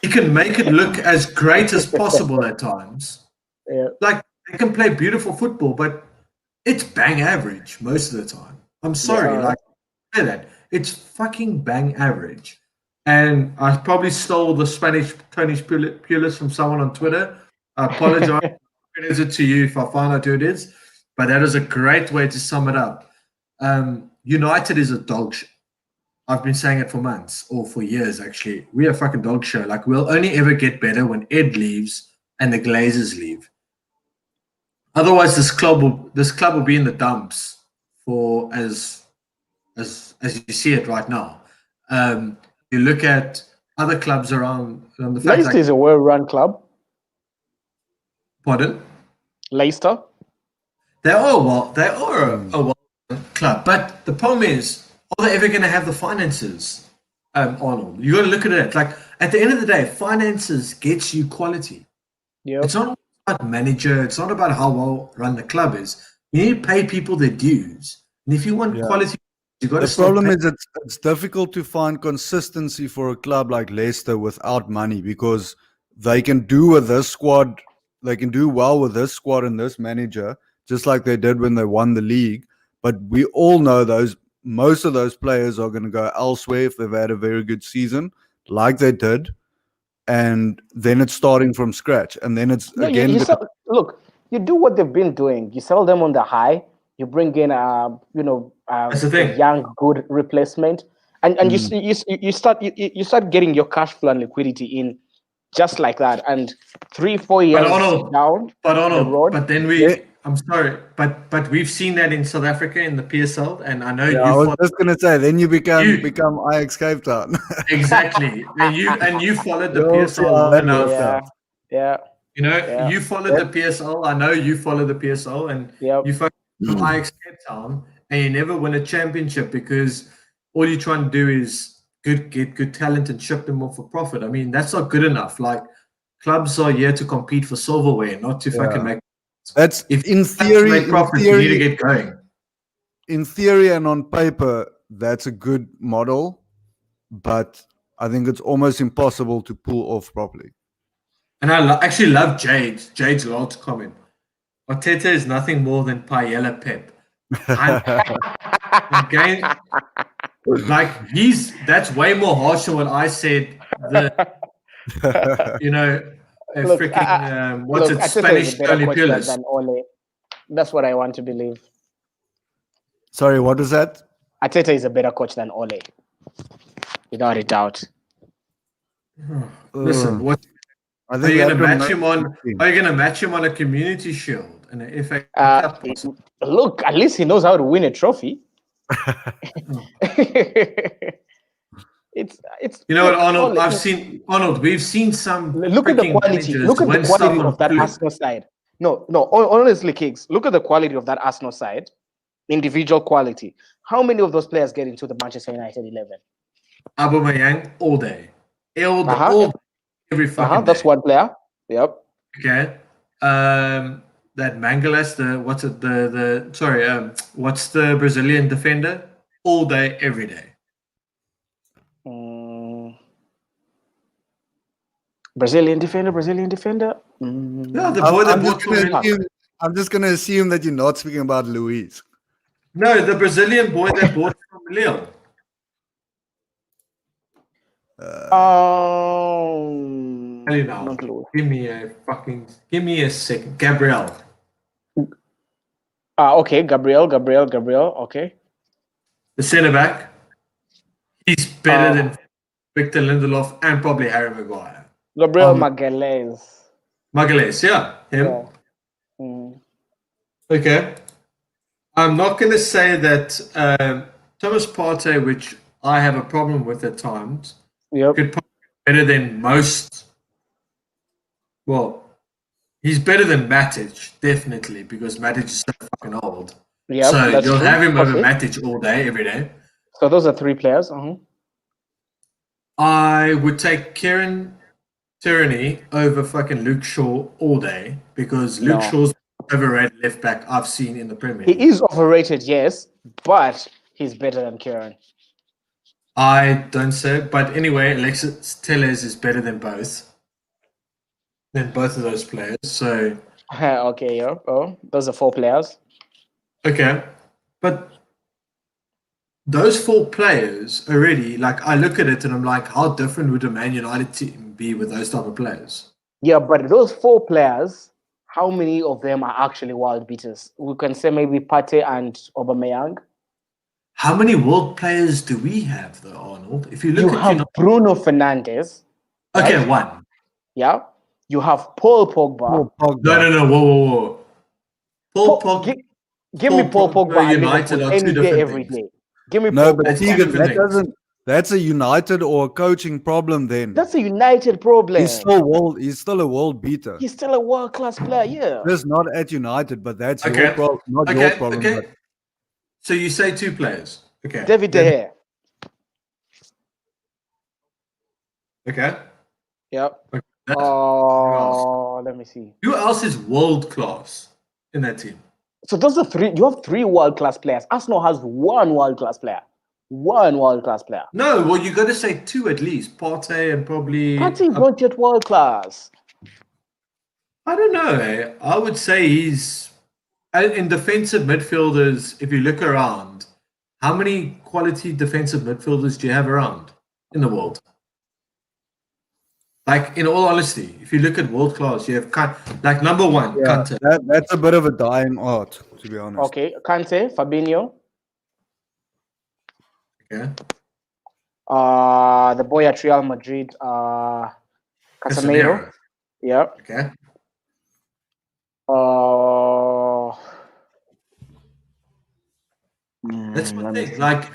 [SPEAKER 2] He can make it look as great as possible at times.
[SPEAKER 3] Yeah.
[SPEAKER 2] Like, they can play beautiful football, but it's bang average most of the time. I'm sorry,
[SPEAKER 3] Yeah.
[SPEAKER 2] like, say that. It's fucking bang average. And I probably stole the Spanish Tony Pulis from someone on Twitter. I apologize. Credit it to you if I find out who it is. But that is a great way to sum it up. United is a dog shit. I've been saying it for months or for years, actually. We are fucking dog show. Like, we'll only ever get better when Ed leaves and the Glazers leave. Otherwise, this club will be in the dumps for as you see it right now. You look at other clubs around the fact
[SPEAKER 3] Leicester is a well-run club.
[SPEAKER 2] Pardon?
[SPEAKER 3] Leicester.
[SPEAKER 2] They are a well club, but the problem is, are they ever going to have the finances? Arnold, you got to look at it. Like, at the end of the day, finances gets you quality.
[SPEAKER 3] Yep.
[SPEAKER 2] It's not about manager. It's not about how well run the club is. You need to pay people their dues, and if you want quality, you got to.
[SPEAKER 1] The problem is it's difficult to find consistency for a club like Leicester without money, because they can do with this squad. They can do well with this squad and this manager, just like they did when they won the league. But we all know most of those players are going to go elsewhere if they've had a very good season, like they did, and then it's starting from scratch. And then it's again.
[SPEAKER 3] Look, you do what they've been doing. You sell them on the high. You bring in a young, good replacement, and you start getting your cash flow and liquidity in just like that. And 3-4 years down the road.
[SPEAKER 2] But then I'm sorry, but we've seen that in South Africa in the PSL, and I know
[SPEAKER 1] I was just gonna say, then you become Ajax Cape Town.
[SPEAKER 2] Exactly, and you followed the PSL enough.
[SPEAKER 3] Yeah.
[SPEAKER 2] You know, you followed the PSL. I know you followed the PSL, and you followed Ajax Cape Town, and you never win a championship because all you're trying to do is get good talent and ship them off for profit. I mean, that's not good enough. Like, clubs are here to compete for silverware, not to fucking make.
[SPEAKER 1] That's
[SPEAKER 2] if
[SPEAKER 1] in theory.
[SPEAKER 2] Make profit, you need to get going.
[SPEAKER 1] In theory and on paper, that's a good model, but I think it's almost impossible to pull off properly.
[SPEAKER 2] And I actually love Jade's last comment. Arteta is nothing more than Paella Pep. Again, like, that's way more harsh than what I said. Spanish Tony Pulis.
[SPEAKER 3] That's what I want to believe.
[SPEAKER 1] Sorry, what is that?
[SPEAKER 3] Arteta is a better coach than Ole, without a doubt.
[SPEAKER 2] Listen, what? Are you going to match him on? Are you going to match him on a Community Shield and an FA Cup?
[SPEAKER 3] Look, at least he knows how to win a trophy. It's
[SPEAKER 2] you know what, Arnold. We've seen some.
[SPEAKER 3] Look at the quality. Look at the quality of that Arsenal side. No. Honestly, Kings, look at the quality of that Arsenal side. Individual quality. How many of those players get into the Manchester United 11?
[SPEAKER 2] Aubameyang all day. All day. Every fucking day.
[SPEAKER 3] That's one player. Yep.
[SPEAKER 2] Okay. That Mangalas, what's the Brazilian defender? all day, every day.
[SPEAKER 3] Brazilian defender.
[SPEAKER 2] Yeah, the boy that
[SPEAKER 1] I'm
[SPEAKER 2] bought
[SPEAKER 1] just gonna
[SPEAKER 2] from Lille.
[SPEAKER 1] assume. I'm just gonna assume that you're not speaking about Luis.
[SPEAKER 2] No, the Brazilian boy that bought from Lille. Tell you now.
[SPEAKER 3] Not Louis.
[SPEAKER 2] Give me a second. Gabriel.
[SPEAKER 3] Okay, Gabriel. Okay.
[SPEAKER 2] The centre back. He's better than Victor Lindelof and probably Harry Maguire.
[SPEAKER 3] Gabriel Magalhães.
[SPEAKER 2] Magalhães, yeah. Him.
[SPEAKER 3] Yeah. Mm.
[SPEAKER 2] Okay. I'm not going to say that Thomas Partey, which I have a problem with at times,
[SPEAKER 3] Yep.
[SPEAKER 2] could probably be better than most. Well, he's better than Matic, definitely, because Matic is so fucking old.
[SPEAKER 3] Yep,
[SPEAKER 2] So
[SPEAKER 3] that's
[SPEAKER 2] you'll
[SPEAKER 3] true.
[SPEAKER 2] have him over
[SPEAKER 3] Okay.
[SPEAKER 2] Matic all day, every day.
[SPEAKER 3] So those are 3 players.
[SPEAKER 2] I would take Kieran Tierney over fucking Luke Shaw all day because Luke
[SPEAKER 3] No.
[SPEAKER 2] Shaw's overrated left back I've seen in the Premier
[SPEAKER 3] He
[SPEAKER 2] League.
[SPEAKER 3] is overrated, yes, but he's better than Kieran.
[SPEAKER 2] I don't say, but anyway, Alexis Telles is better than both of those players. So
[SPEAKER 3] Okay, yeah. Oh, those are 4 players.
[SPEAKER 2] okay, but those 4 players already, like I look at it and I'm like, how different would a Man United team be with those type of players?
[SPEAKER 3] Yeah, but those 4 players, how many of them are actually world beaters? We can say maybe Partey and Aubameyang.
[SPEAKER 2] How many world players do we have though, Arnold? If you look
[SPEAKER 3] You
[SPEAKER 2] at
[SPEAKER 3] have Bruno Fernandes.
[SPEAKER 2] okay,
[SPEAKER 3] right?
[SPEAKER 2] 1.
[SPEAKER 3] Yeah. You have Paul Pogba.
[SPEAKER 2] No, whoa. Paul Pogba.
[SPEAKER 3] Give me Paul Pogba and
[SPEAKER 2] United
[SPEAKER 3] Liverpool
[SPEAKER 2] are two
[SPEAKER 3] any day,
[SPEAKER 2] different
[SPEAKER 3] every
[SPEAKER 2] things.
[SPEAKER 3] day. Give me
[SPEAKER 1] No,
[SPEAKER 3] Paul
[SPEAKER 1] but
[SPEAKER 3] Pogba.
[SPEAKER 1] Tegan,
[SPEAKER 2] different
[SPEAKER 1] that
[SPEAKER 2] things.
[SPEAKER 1] doesn't. That's a United or a coaching problem. Then
[SPEAKER 3] That's a United problem.
[SPEAKER 1] He's still a world beater.
[SPEAKER 3] He's still a world-class player, yeah.
[SPEAKER 1] Just not at United, but that's
[SPEAKER 2] Okay.
[SPEAKER 1] your problem, not your problem.
[SPEAKER 2] Okay.
[SPEAKER 1] But
[SPEAKER 2] So you say 2 players. Okay.
[SPEAKER 3] David De Gea.
[SPEAKER 2] Okay.
[SPEAKER 3] Yep.
[SPEAKER 2] Okay.
[SPEAKER 3] Let me see.
[SPEAKER 2] Who else is world class in that team?
[SPEAKER 3] So those are 3. You have 3 world-class players. Arsenal has 1 world-class player. 1 world-class player.
[SPEAKER 2] No, well you got to say 2 at least. Partey and probably.
[SPEAKER 3] Partey not yet world-class.
[SPEAKER 2] I don't know. I would say he's in defensive midfielders. If you look around, how many quality defensive midfielders do you have around in the world? Like, in all honesty, if you look at world class, you have like number 1,
[SPEAKER 1] yeah,
[SPEAKER 2] Kante.
[SPEAKER 1] that's a bit of a dying art, to be honest.
[SPEAKER 3] Okay, Kante, Fabinho.
[SPEAKER 2] Okay.
[SPEAKER 3] The boy at Real Madrid, Casemiro. Yeah.
[SPEAKER 2] Okay. That's my thing. Like,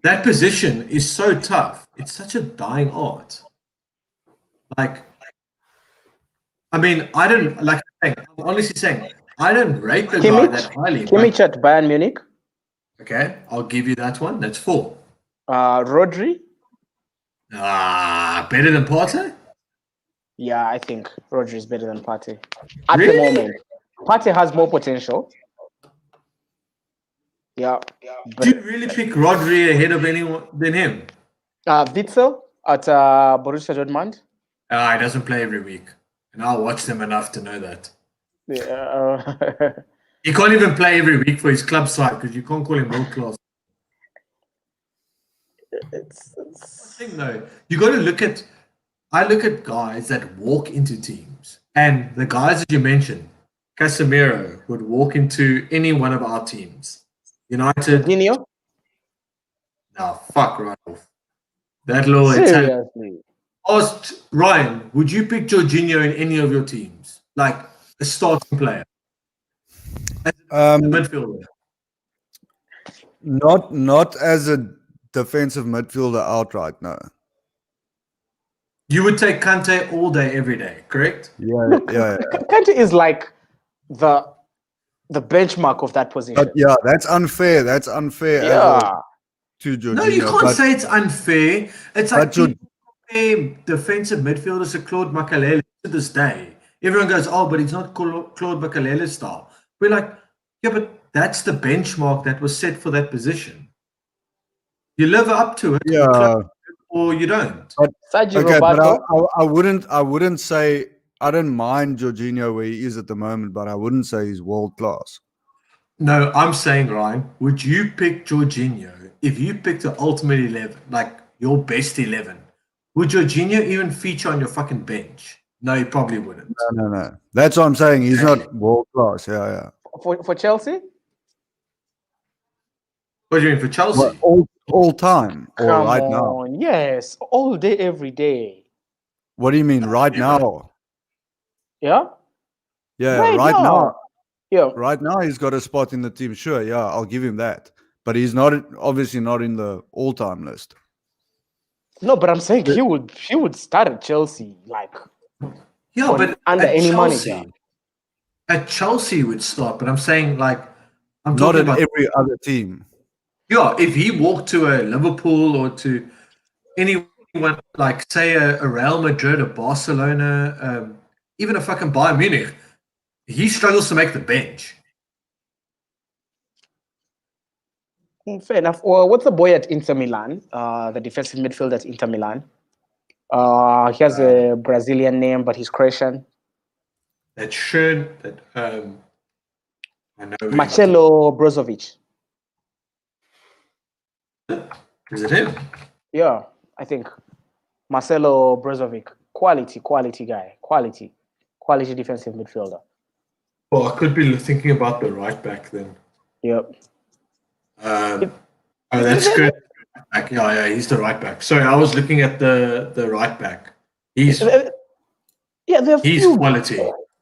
[SPEAKER 2] that position is so tough. It's such a dying art. Like, I mean, I don't like. I'm honestly saying, I don't rate the guy that highly.
[SPEAKER 3] Kimmich at Bayern Munich.
[SPEAKER 2] Okay, I'll give you that one. That's 4.
[SPEAKER 3] Rodri.
[SPEAKER 2] Better than Partey?
[SPEAKER 3] Yeah, I think Rodri is better than Partey at
[SPEAKER 2] Really?
[SPEAKER 3] the moment. Partey has more potential. Yeah.
[SPEAKER 2] Do you really pick Rodri ahead of anyone than him?
[SPEAKER 3] Witzel at Borussia Dortmund.
[SPEAKER 2] He doesn't play every week, and I'll watch them enough to know that.
[SPEAKER 3] Yeah.
[SPEAKER 2] He can't even play every week for his club side because you can't call him world class. Thing though, you got to look at. I look at guys that walk into teams, and the guys that you mentioned, Casemiro would walk into any one of our teams. United.
[SPEAKER 3] Jorginho?
[SPEAKER 2] No, fuck right off. That little Italian.
[SPEAKER 3] Seriously.
[SPEAKER 2] Asked Ryan, would you pick Jorginho in any of your teams? Like a starting player? As a midfielder?
[SPEAKER 1] Not as a defensive midfielder outright, no.
[SPEAKER 2] You would take Kante all day, every day, correct?
[SPEAKER 1] Yeah.
[SPEAKER 3] Kante is like the benchmark of that position.
[SPEAKER 1] But yeah, that's unfair. That's unfair.
[SPEAKER 3] Yeah.
[SPEAKER 1] To Jorginho.
[SPEAKER 2] No, you can't say it's unfair. It's like
[SPEAKER 1] but
[SPEAKER 2] defensive midfielders to Claude Makalele to this day. Everyone goes, oh, but he's not Claude Makalele style. We're like, yeah, but that's the benchmark that was set for that position. You live up to it,
[SPEAKER 1] Yeah.
[SPEAKER 2] or you don't.
[SPEAKER 3] Sergio
[SPEAKER 1] Okay, but
[SPEAKER 3] Roberto.
[SPEAKER 1] I wouldn't say I don't mind Jorginho where he is at the moment, but I wouldn't say he's world class.
[SPEAKER 2] No, I'm saying, Ryan, would you pick Jorginho if you picked the ultimate 11, like your best 11? Would Jorginho even feature on your fucking bench? No, he probably wouldn't.
[SPEAKER 1] No. That's what I'm saying. He's not world class. Yeah.
[SPEAKER 3] For Chelsea?
[SPEAKER 2] What do you mean for Chelsea?
[SPEAKER 1] Well, all time or
[SPEAKER 3] Come
[SPEAKER 1] right now?
[SPEAKER 3] on. Yes. All day, every day.
[SPEAKER 1] What do you mean right
[SPEAKER 2] never.
[SPEAKER 1] now?
[SPEAKER 3] Yeah?
[SPEAKER 1] Yeah,
[SPEAKER 3] Right now. Yeah.
[SPEAKER 1] Right now he's got a spot in the team. Sure, yeah, I'll give him that. But he's not obviously not in the all-time list.
[SPEAKER 3] No, but I'm saying he would start at Chelsea, like
[SPEAKER 2] Yeah, but
[SPEAKER 3] under
[SPEAKER 2] at
[SPEAKER 3] any
[SPEAKER 2] Chelsea,
[SPEAKER 3] manager.
[SPEAKER 2] at Chelsea would start. But I'm saying, like, I'm
[SPEAKER 1] Not
[SPEAKER 2] talking
[SPEAKER 1] in
[SPEAKER 2] about.
[SPEAKER 1] every other team.
[SPEAKER 2] Yeah, if he walked to a Liverpool or to anyone, like say a Real Madrid, a Barcelona, even a fucking Bayern Munich, he struggles to make the bench.
[SPEAKER 3] Fair enough. Or what's the boy at Inter Milan? The defensive midfielder at Inter Milan. He has a Brazilian name, but he's Croatian.
[SPEAKER 2] That should that I know. who
[SPEAKER 3] Marcelo Brozovic.
[SPEAKER 2] Is it him?
[SPEAKER 3] Yeah, I think Marcelo Brozovic. Quality guy. Quality defensive midfielder.
[SPEAKER 2] Well, I could be thinking about the right back then.
[SPEAKER 3] Yep.
[SPEAKER 2] Oh, that's good. Yeah, he's the right back. Sorry, I was looking at the right back. He's
[SPEAKER 3] Yeah, there are
[SPEAKER 2] he's
[SPEAKER 3] few.
[SPEAKER 2] quality.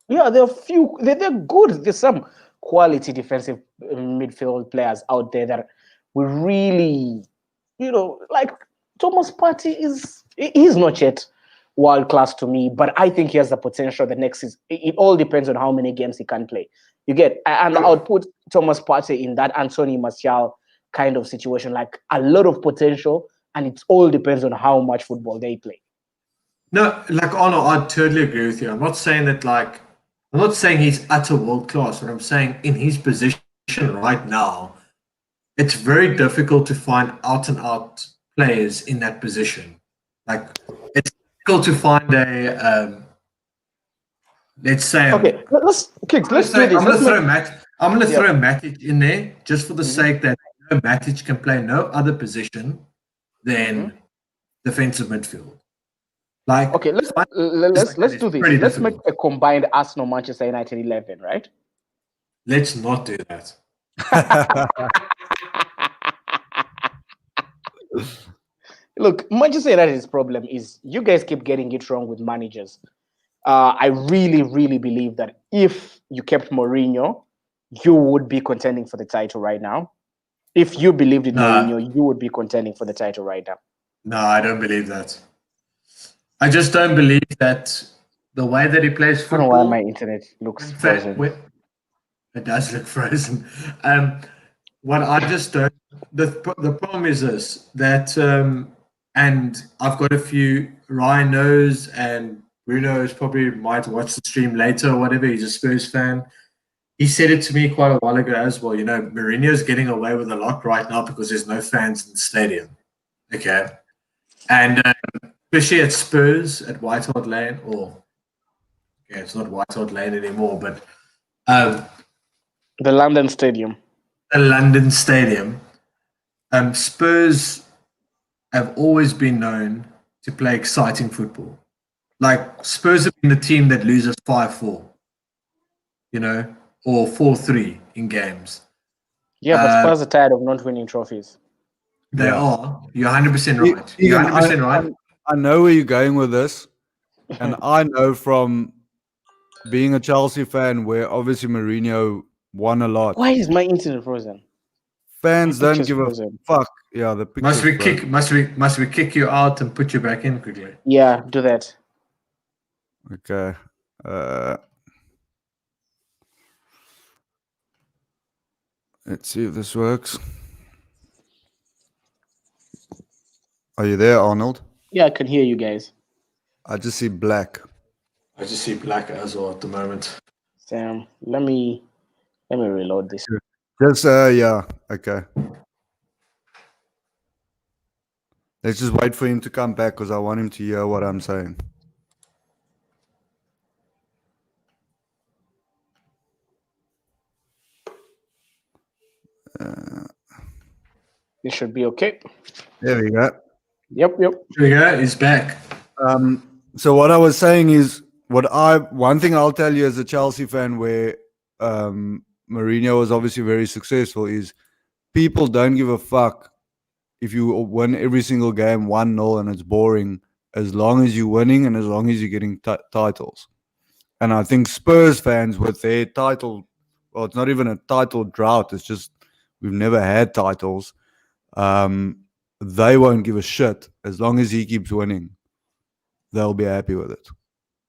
[SPEAKER 3] Yeah, there are few. They're good. There's some quality defensive midfield players out there that we really, like Thomas Partey he's not yet world class to me, but I think he has the potential. The next is it all depends on how many games he can play. You get, and I would put Thomas Partey in that Anthony Martial kind of situation, like a lot of potential, and it all depends on how much football they play.
[SPEAKER 2] No, like Arnold, I totally agree with you. I'm not saying that I'm not saying he's utter world class, but I'm saying in his position right now, it's very difficult to find out and out players in that position. Like it's difficult to find a let's say
[SPEAKER 3] Okay, let's do this.
[SPEAKER 2] I'm going to throw
[SPEAKER 3] Yeah.
[SPEAKER 2] Matic in there just for the sake that Matic can play no other position than defensive midfield. Like
[SPEAKER 3] Okay, let's do this. Let's make a combined Arsenal Manchester United 11, right?
[SPEAKER 2] Let's not do that.
[SPEAKER 3] Look, Manchester United's problem is you guys keep getting it wrong with managers. I really, really believe that if you kept Mourinho, you would be contending for the title right now. If you believed in Mourinho, you would be contending for the title right now.
[SPEAKER 2] No, I don't believe that. I just don't believe that the way that he plays football.
[SPEAKER 3] I don't know why my internet looks frozen.
[SPEAKER 2] It does look frozen. What I just don't. The problem is this that, and I've got a few. Ryan knows, and Bruno is probably might watch the stream later or whatever. He's a Spurs fan. He said it to me quite a while ago as well. Mourinho's getting away with a lot right now because there's no fans in the stadium. Okay, and especially at Spurs at White Hart Lane, it's not White Hart Lane anymore, but
[SPEAKER 3] the London Stadium.
[SPEAKER 2] The London Stadium. Spurs have always been known to play exciting football. Like Spurs have been the team that loses 5-4, or 4-3 in games.
[SPEAKER 3] Yeah, but Spurs are tired of not winning trophies.
[SPEAKER 2] They are. You're 100% right. You're 100% right.
[SPEAKER 1] I know where you're going with this. And I know from being a Chelsea fan where obviously Mourinho won a lot.
[SPEAKER 3] Why is my internet frozen?
[SPEAKER 1] Fans don't give a fuck. Yeah, the picture.
[SPEAKER 2] Must we kick you out and put you back in quickly?
[SPEAKER 3] Yeah, do that.
[SPEAKER 1] Okay. Let's see if this works. Are you there, Arnold?
[SPEAKER 3] Yeah, I can hear you guys.
[SPEAKER 1] I just see black.
[SPEAKER 2] I just see black as well at the moment.
[SPEAKER 3] Sam, let me reload this.
[SPEAKER 1] Just yeah, okay. Let's just wait for him to come back because I want him to hear what I'm saying.
[SPEAKER 3] It should be okay.
[SPEAKER 1] There we go.
[SPEAKER 3] Yep.
[SPEAKER 2] Here we go. He's back.
[SPEAKER 1] So what I was saying is, one thing I'll tell you as a Chelsea fan, where Mourinho was obviously very successful, is people don't give a fuck if you win every single game 1-0 and it's boring, as long as you're winning and as long as you're getting titles. And I think Spurs fans with their title, well, it's not even a title drought, it's just we've never had titles. They won't give a shit as long as he keeps winning. They'll be happy with it.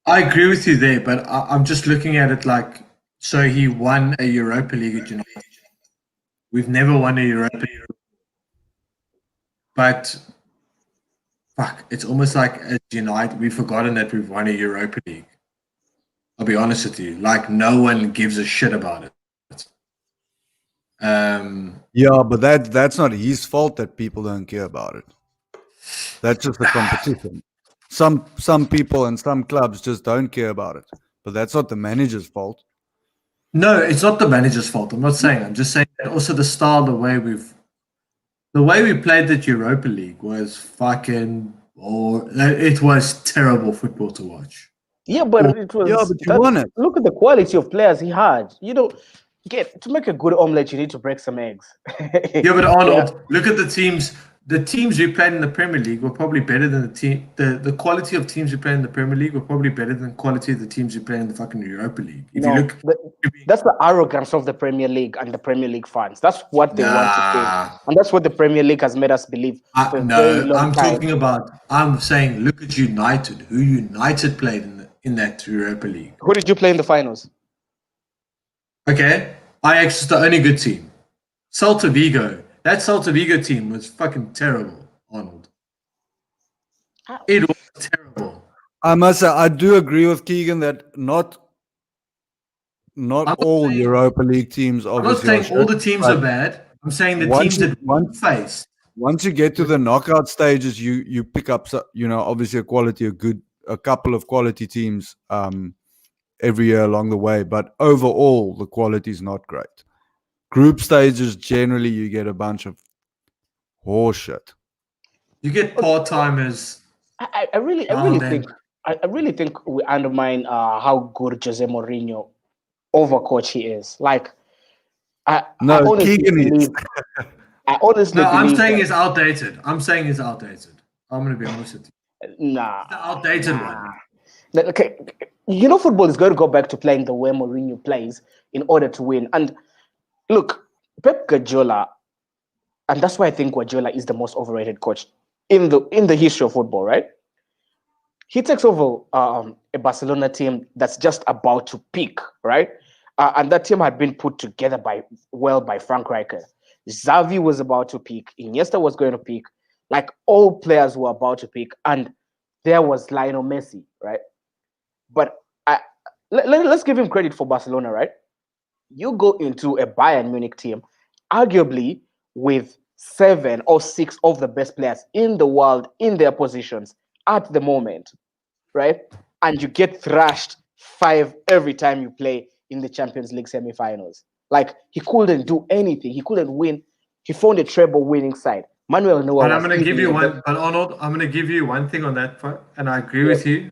[SPEAKER 2] I agree with you there, but I'm just looking at it like, so he won a Europa League at United. We've never won a Europa League. But, fuck, it's almost like as United, we've forgotten that we've won a Europa League. I'll be honest with you. Like, no one gives a shit about it.
[SPEAKER 1] Yeah, but that's not his fault that people don't care about it. That's just a competition. Some people and some clubs just don't care about it. But that's not the manager's fault.
[SPEAKER 2] No, it's not the manager's fault. I'm not saying. I'm just saying that also the style, the way we played that Europa League was fucking, it was terrible football to watch.
[SPEAKER 3] Yeah, but it was.
[SPEAKER 1] Yeah, but you won it.
[SPEAKER 3] Look at the quality of players he had. You know, to make a good omelette, you need to break some eggs.
[SPEAKER 2] Yeah, but Arnold, look at the teams. The teams we played in the Premier League were probably better than the quality of teams we played in the Premier League were probably better than the quality of the teams we played in the fucking Europa League. If you look,
[SPEAKER 3] that's the arrogance of the Premier League and the Premier League fans. That's what they want to think, and that's what the Premier League has made us believe.
[SPEAKER 2] I'm saying, look at United. Who United played in that Europa League?
[SPEAKER 3] Who did you play in the finals?
[SPEAKER 2] Okay, Ajax is the only good team. Celta Vigo. That Celta Vigo team was fucking terrible, Arnold. It was terrible.
[SPEAKER 1] I must say, I do agree with Keegan that not all Europa League teams obviously.
[SPEAKER 2] I'm not saying all the teams are bad. I'm saying the teams that we faced.
[SPEAKER 1] Once you get to the knockout stages, you pick up, obviously a couple of quality teams every year along the way. But overall, the quality is not great. Group stages, generally, you get a bunch of horseshit.
[SPEAKER 2] You get part-timers.
[SPEAKER 3] I really think we undermine how good Jose Mourinho overcoach he is. Like, I honestly believe
[SPEAKER 2] I'm saying it's outdated. I'm going to be honest with you.
[SPEAKER 3] Nah.
[SPEAKER 2] It's the outdated one.
[SPEAKER 3] Okay, football is going to go back to playing the way Mourinho plays in order to win. And look, Pep Guardiola, and that's why I think Guardiola is the most overrated coach in the history of football, right? He takes over a Barcelona team that's just about to peak, right? And that team had been put together by Frank Rijkaard. Xavi was about to peak. Iniesta was going to peak. Like, all players were about to peak. And there was Lionel Messi, right? But let's give him credit for Barcelona, right? You go into a Bayern Munich team, arguably with 7 or 6 of the best players in the world in their positions at the moment, right? And you get thrashed 5 every time you play in the Champions League semifinals. Like, he couldn't do anything. He couldn't win. He found a treble winning side. Manuel Neuer.
[SPEAKER 2] But I'm going to give you one. But Arnold, I'm going to give you one thing on that part, and I agree with you,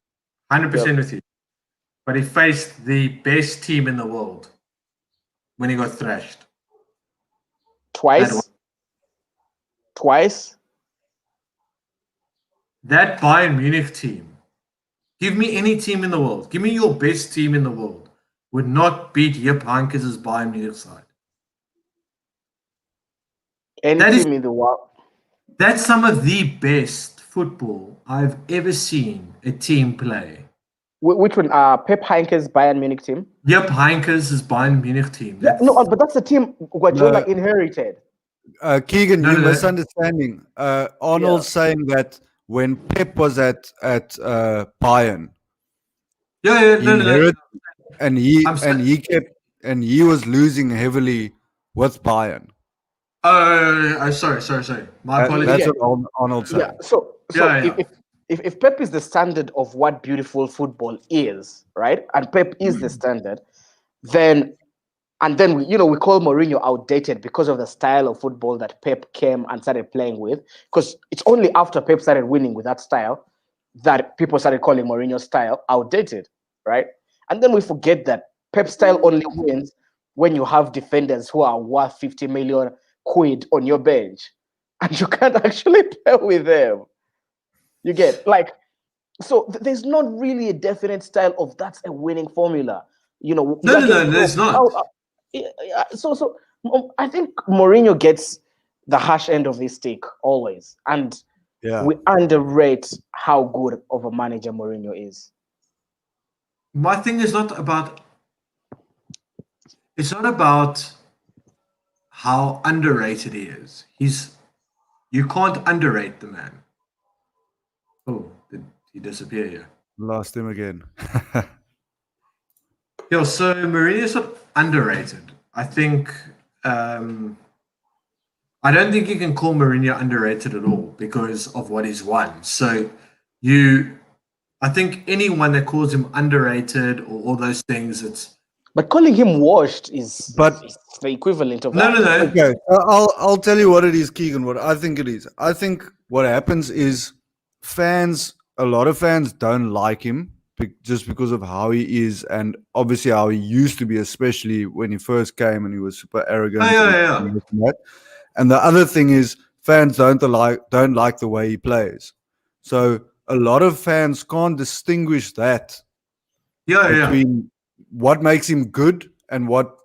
[SPEAKER 2] 100% with you. But he faced the best team in the world when he got thrashed.
[SPEAKER 3] Twice.
[SPEAKER 2] That Bayern Munich team. Give me any team in the world. Give me your best team in the world. Would not beat Jupp Heynckes' Bayern Munich side.
[SPEAKER 3] Any team in the world.
[SPEAKER 2] That's some of the best football I've ever seen a team play.
[SPEAKER 3] Which one? Pep Heynckes' Bayern Munich team?
[SPEAKER 2] Jupp Heynckes' Bayern Munich team.
[SPEAKER 3] But that's the team Guardiola inherited.
[SPEAKER 1] Keegan, you're misunderstanding. Arnold's saying that when Pep was at Bayern, and he was losing heavily with Bayern.
[SPEAKER 2] Sorry. My apologies.
[SPEAKER 1] That's what Arnold said.
[SPEAKER 3] Yeah. So
[SPEAKER 2] Yeah.
[SPEAKER 3] if Pep is the standard of what beautiful football is, right? And Pep is the standard, then we call Mourinho outdated because of the style of football that Pep came and started playing with. Because it's only after Pep started winning with that style that people started calling Mourinho's style outdated, right? And then we forget that Pep style only wins when you have defenders who are worth 50 million quid on your bench, and you can't actually play with them. You get so there's not really a definite style of that's a winning formula.
[SPEAKER 2] No, there's not.
[SPEAKER 3] I think Mourinho gets the harsh end of this stick always, and we underrate how good of a manager Mourinho is.
[SPEAKER 2] My thing is not about. It's not about how underrated he is. You can't underrate the man. Oh, did he disappear here?
[SPEAKER 1] Lost him again.
[SPEAKER 2] Yeah, so Mourinho is not underrated. I think I don't think you can call Mourinho underrated at all because of what he's won. So I think anyone that calls him underrated or all those things,
[SPEAKER 3] but calling him washed is the equivalent of that.
[SPEAKER 2] No.
[SPEAKER 1] Okay, I'll tell you what it is, Keegan. What I think it is. I think what happens is a lot of fans don't like him just because of how he is, and obviously how he used to be, especially when he first came and he was super arrogant. And the other thing is fans don't like the way he plays. So a lot of fans can't distinguish that between what makes him good and what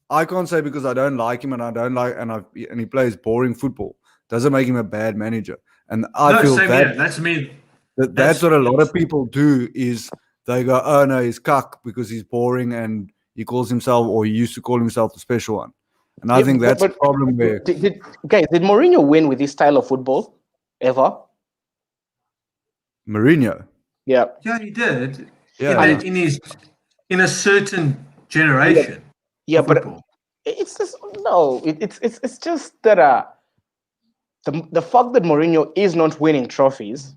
[SPEAKER 1] I can't say because I don't like him and he plays boring football. Doesn't make him a bad manager. And I feel
[SPEAKER 2] that's me.
[SPEAKER 1] That's what a lot of people do is they go, oh no, he's cuck because he's boring and he calls himself, or he used to call himself, the special one. And I think that's a problem where...
[SPEAKER 3] Did Mourinho win with this style of football ever?
[SPEAKER 1] Mourinho?
[SPEAKER 3] Yeah.
[SPEAKER 2] Yeah, he did.
[SPEAKER 1] Yeah.
[SPEAKER 2] In a certain generation.
[SPEAKER 3] Yeah, but it's just it's just that the fact that Mourinho is not winning trophies,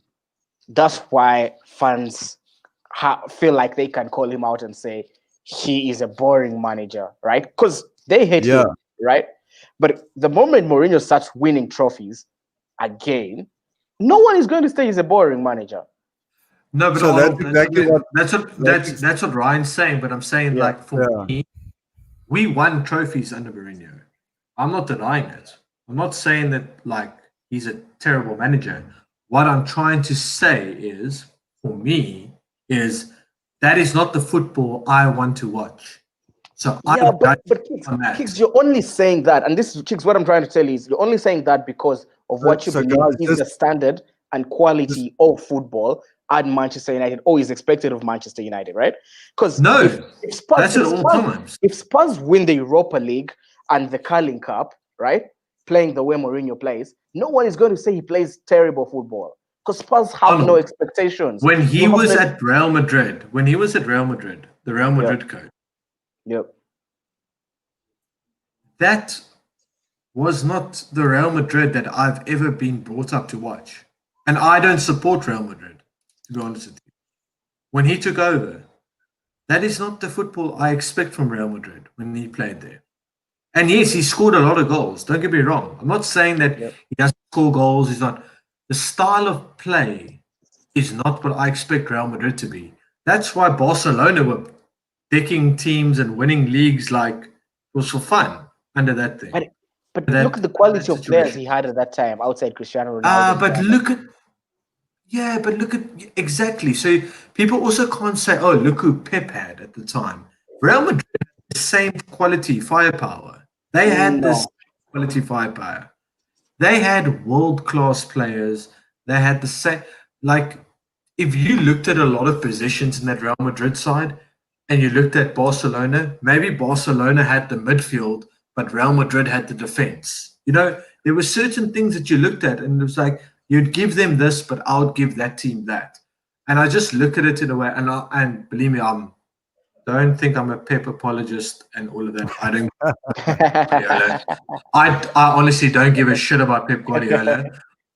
[SPEAKER 3] that's why fans feel like they can call him out and say he is a boring manager, right? Because they hate him, right? But the moment Mourinho starts winning trophies again, no one is going to say he's a boring manager.
[SPEAKER 2] No, but
[SPEAKER 1] so that's exactly
[SPEAKER 2] that's what Ryan's saying. But I'm saying for me, we won trophies under Mourinho. I'm not denying it. I'm not saying that he's a terrible manager. What I'm trying to say is, for me, is that is not the football I want to watch. So but
[SPEAKER 3] Kicks, you're only saying that, and this is Kicks. What I'm trying to tell you is, you're only saying that because of what you believe is the standard and quality of football at Manchester United, or is expected of Manchester United, right? Because if Spurs win the Europa League and the Carling Cup, right, playing the way Mourinho plays, no one is going to say he plays terrible football because Spurs have no expectations.
[SPEAKER 2] When he was at Real Madrid, the Real Madrid coach.
[SPEAKER 3] Yep.
[SPEAKER 2] That was not the Real Madrid that I've ever been brought up to watch. And I don't support Real Madrid, to be honest with you. When he took over, that is not the football I expect from Real Madrid when he played there. And yes, he scored a lot of goals. Don't get me wrong. I'm not saying that he doesn't score goals. He's not. The style of play is not what I expect Real Madrid to be. That's why Barcelona were decking teams and winning leagues it was for fun under that thing.
[SPEAKER 3] But look at the quality of players he had at that time outside Cristiano Ronaldo.
[SPEAKER 2] But look at exactly. So people also can't say, oh, look who Pep had at the time. Real Madrid had the same quality firepower. They had this quality firepower. They had world-class players. They had the same, if you looked at a lot of positions in that Real Madrid side and you looked at Barcelona, maybe Barcelona had the midfield, but Real Madrid had the defense. There were certain things that you looked at and it was like, you'd give them this, but I would give that team that. And I just look at it in a way, and believe me, don't think I'm a Pep apologist and all of that. I don't. Guardiola. I honestly don't give a shit about Pep Guardiola.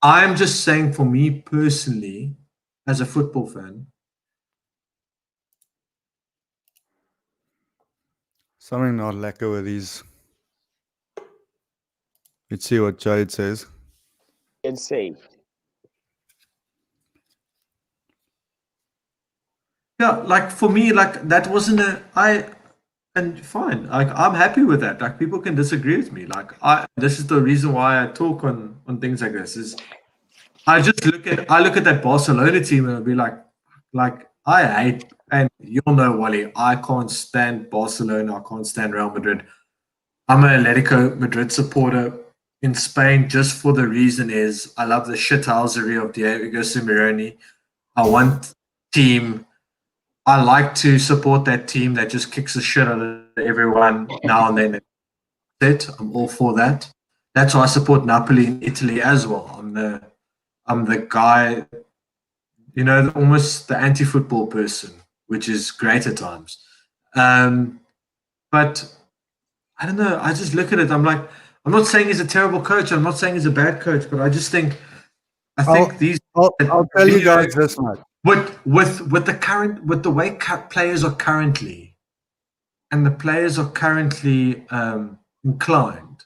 [SPEAKER 2] I'm just saying, for me personally, as a football fan,
[SPEAKER 1] Something not lacquer with these. Let's see what Jade says.
[SPEAKER 3] And say,
[SPEAKER 2] yeah, like for me, like that wasn't and fine. Like I'm happy with that. Like people can disagree with me. Like this is the reason why I talk on things like this. Is I look at that Barcelona team and I'll be like I hate, and you'll know, Wally, I can't stand Barcelona. I can't stand Real Madrid. I'm an Atletico Madrid supporter in Spain just for the reason is I love the shithousery of Diego Simeone. I want team. I like to support that team that just kicks the shit out of everyone now and then. I'm all for that. That's why I support Napoli in Italy as well. I'm the guy, almost the anti-football person, which is great at times. But I don't know. I just look at it. I'm like, I'm not saying he's a terrible coach. I'm not saying he's a bad coach, but I think
[SPEAKER 1] I'll tell you guys this much.
[SPEAKER 2] With the way players are currently, and the players are currently inclined,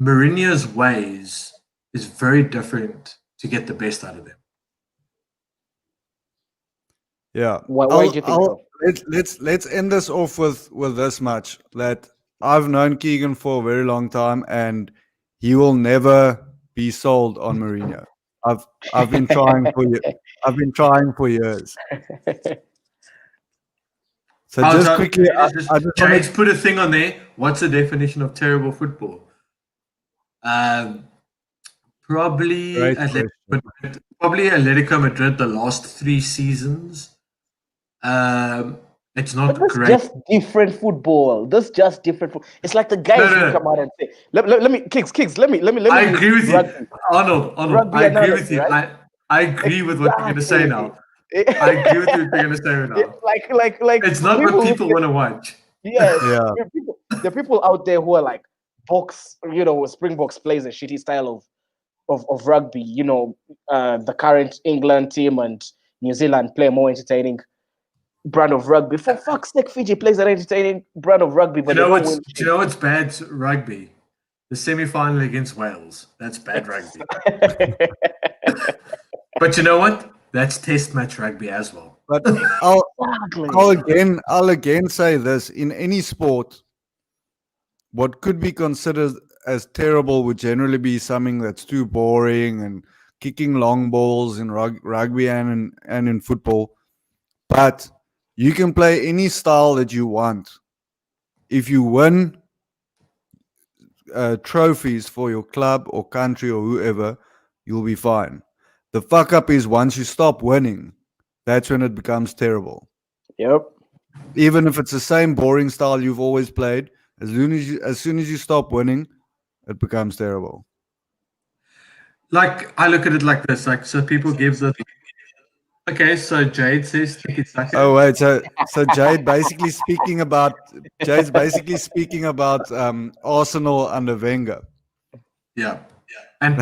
[SPEAKER 2] Mourinho's ways is very different to get the best out of them.
[SPEAKER 1] Yeah.
[SPEAKER 3] why do you think so?
[SPEAKER 1] Let's end this off with this much, that I've known Keegan for a very long time, and he will never be sold on Mourinho. I've been trying for years. I've been trying for years. So just quickly,
[SPEAKER 2] James put a thing on there. What's the definition of terrible football? Probably Atletico Madrid the last 3 seasons. It's not
[SPEAKER 3] That's
[SPEAKER 2] great.
[SPEAKER 3] just different football. That's just different. It's like the guys who come out and say, "Let me, Kicks. Let me."
[SPEAKER 2] I agree with you, Arnold. I agree with you.
[SPEAKER 3] Right?
[SPEAKER 2] I agree with what you're going to say now. I agree with you what you're going to say now.
[SPEAKER 3] Like
[SPEAKER 2] it's not what people want to watch.
[SPEAKER 3] Yes,
[SPEAKER 1] Yeah.
[SPEAKER 3] There are people out there who are like, Springboks plays a shitty style of rugby. The current England team and New Zealand play a more entertaining brand of rugby. For fuck's sake, Fiji plays an entertaining brand of rugby, but
[SPEAKER 2] do you know what's bad rugby? The semi-final against Wales. That's bad rugby. But you know what? That's test match rugby as well.
[SPEAKER 1] But I'll again say this: in any sport, what could be considered as terrible would generally be something that's too boring and kicking long balls in rugby and in football. But you can play any style that you want. If you win trophies for your club or country or whoever, you'll be fine. The fuck up is once you stop winning, that's when it becomes terrible.
[SPEAKER 3] Yep.
[SPEAKER 1] Even if it's the same boring style you've always played, as soon as you stop winning, it becomes terrible.
[SPEAKER 2] Like I look at it like this, like so people give the. Okay, so Jade says tiki taka.
[SPEAKER 1] Oh wait, so Jade's basically speaking about Arsenal under Wenger.
[SPEAKER 2] Yeah, and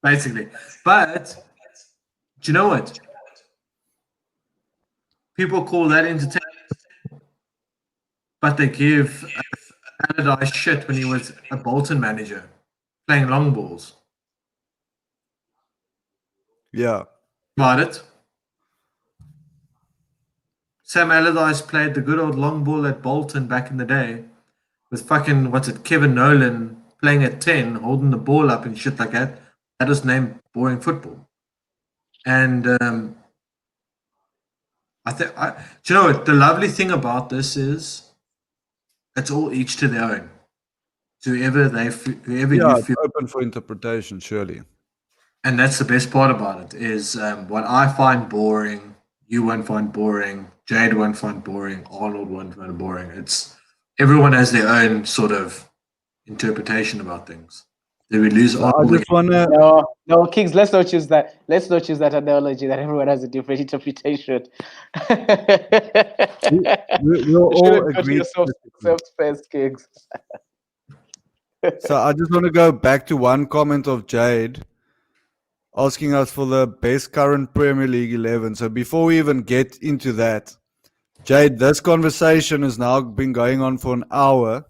[SPEAKER 2] basically, but do you know what? People call that entertainment, but they give Allardyce shit when he was a Bolton manager playing long balls.
[SPEAKER 1] Yeah.
[SPEAKER 2] About it. Sam Allardyce played the good old long ball at Bolton back in the day with fucking, Kevin Nolan playing at 10, holding the ball up and shit like that. That is named boring football. And do you know what? The lovely thing about this is it's all each to their own. So whoever you feel
[SPEAKER 1] open for interpretation, surely.
[SPEAKER 2] And that's the best part about it is what I find boring, you won't find boring, Jade won't find boring, Arnold won't find boring. It's everyone has their own sort of interpretation about things. Did we lose
[SPEAKER 1] So I
[SPEAKER 2] Arnold?
[SPEAKER 1] just want to.
[SPEAKER 3] No, Kings. Let's not choose that. Let's not choose that analogy that everyone has a different interpretation.
[SPEAKER 1] We'll
[SPEAKER 3] You
[SPEAKER 1] all
[SPEAKER 3] shouldn't go to
[SPEAKER 1] agree.
[SPEAKER 3] yourself first, Kings.
[SPEAKER 1] So I just want to go back to one comment of Jade asking us for the best current Premier League 11. So before we even get into that, Jade, this conversation has now been going on for an hour,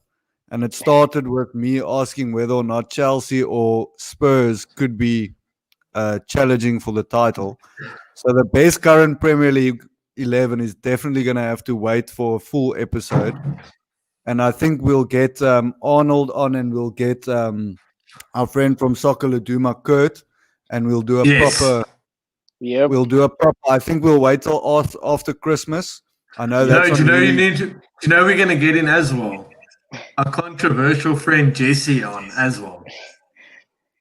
[SPEAKER 1] and it started with me asking whether or not Chelsea or Spurs could be challenging for the title. So the best current Premier League 11 is definitely going to have to wait for a full episode. And I think we'll get Arnold on, and we'll get our friend from Soccer Laduma, Kurt, and we'll do a proper.
[SPEAKER 3] Yep.
[SPEAKER 1] We'll do a proper. I think we'll wait till after Christmas. I know
[SPEAKER 2] No,
[SPEAKER 1] that's
[SPEAKER 2] do you know
[SPEAKER 1] really,
[SPEAKER 2] you need to? Do you know we're gonna get in as well? A controversial friend Jesse on as well.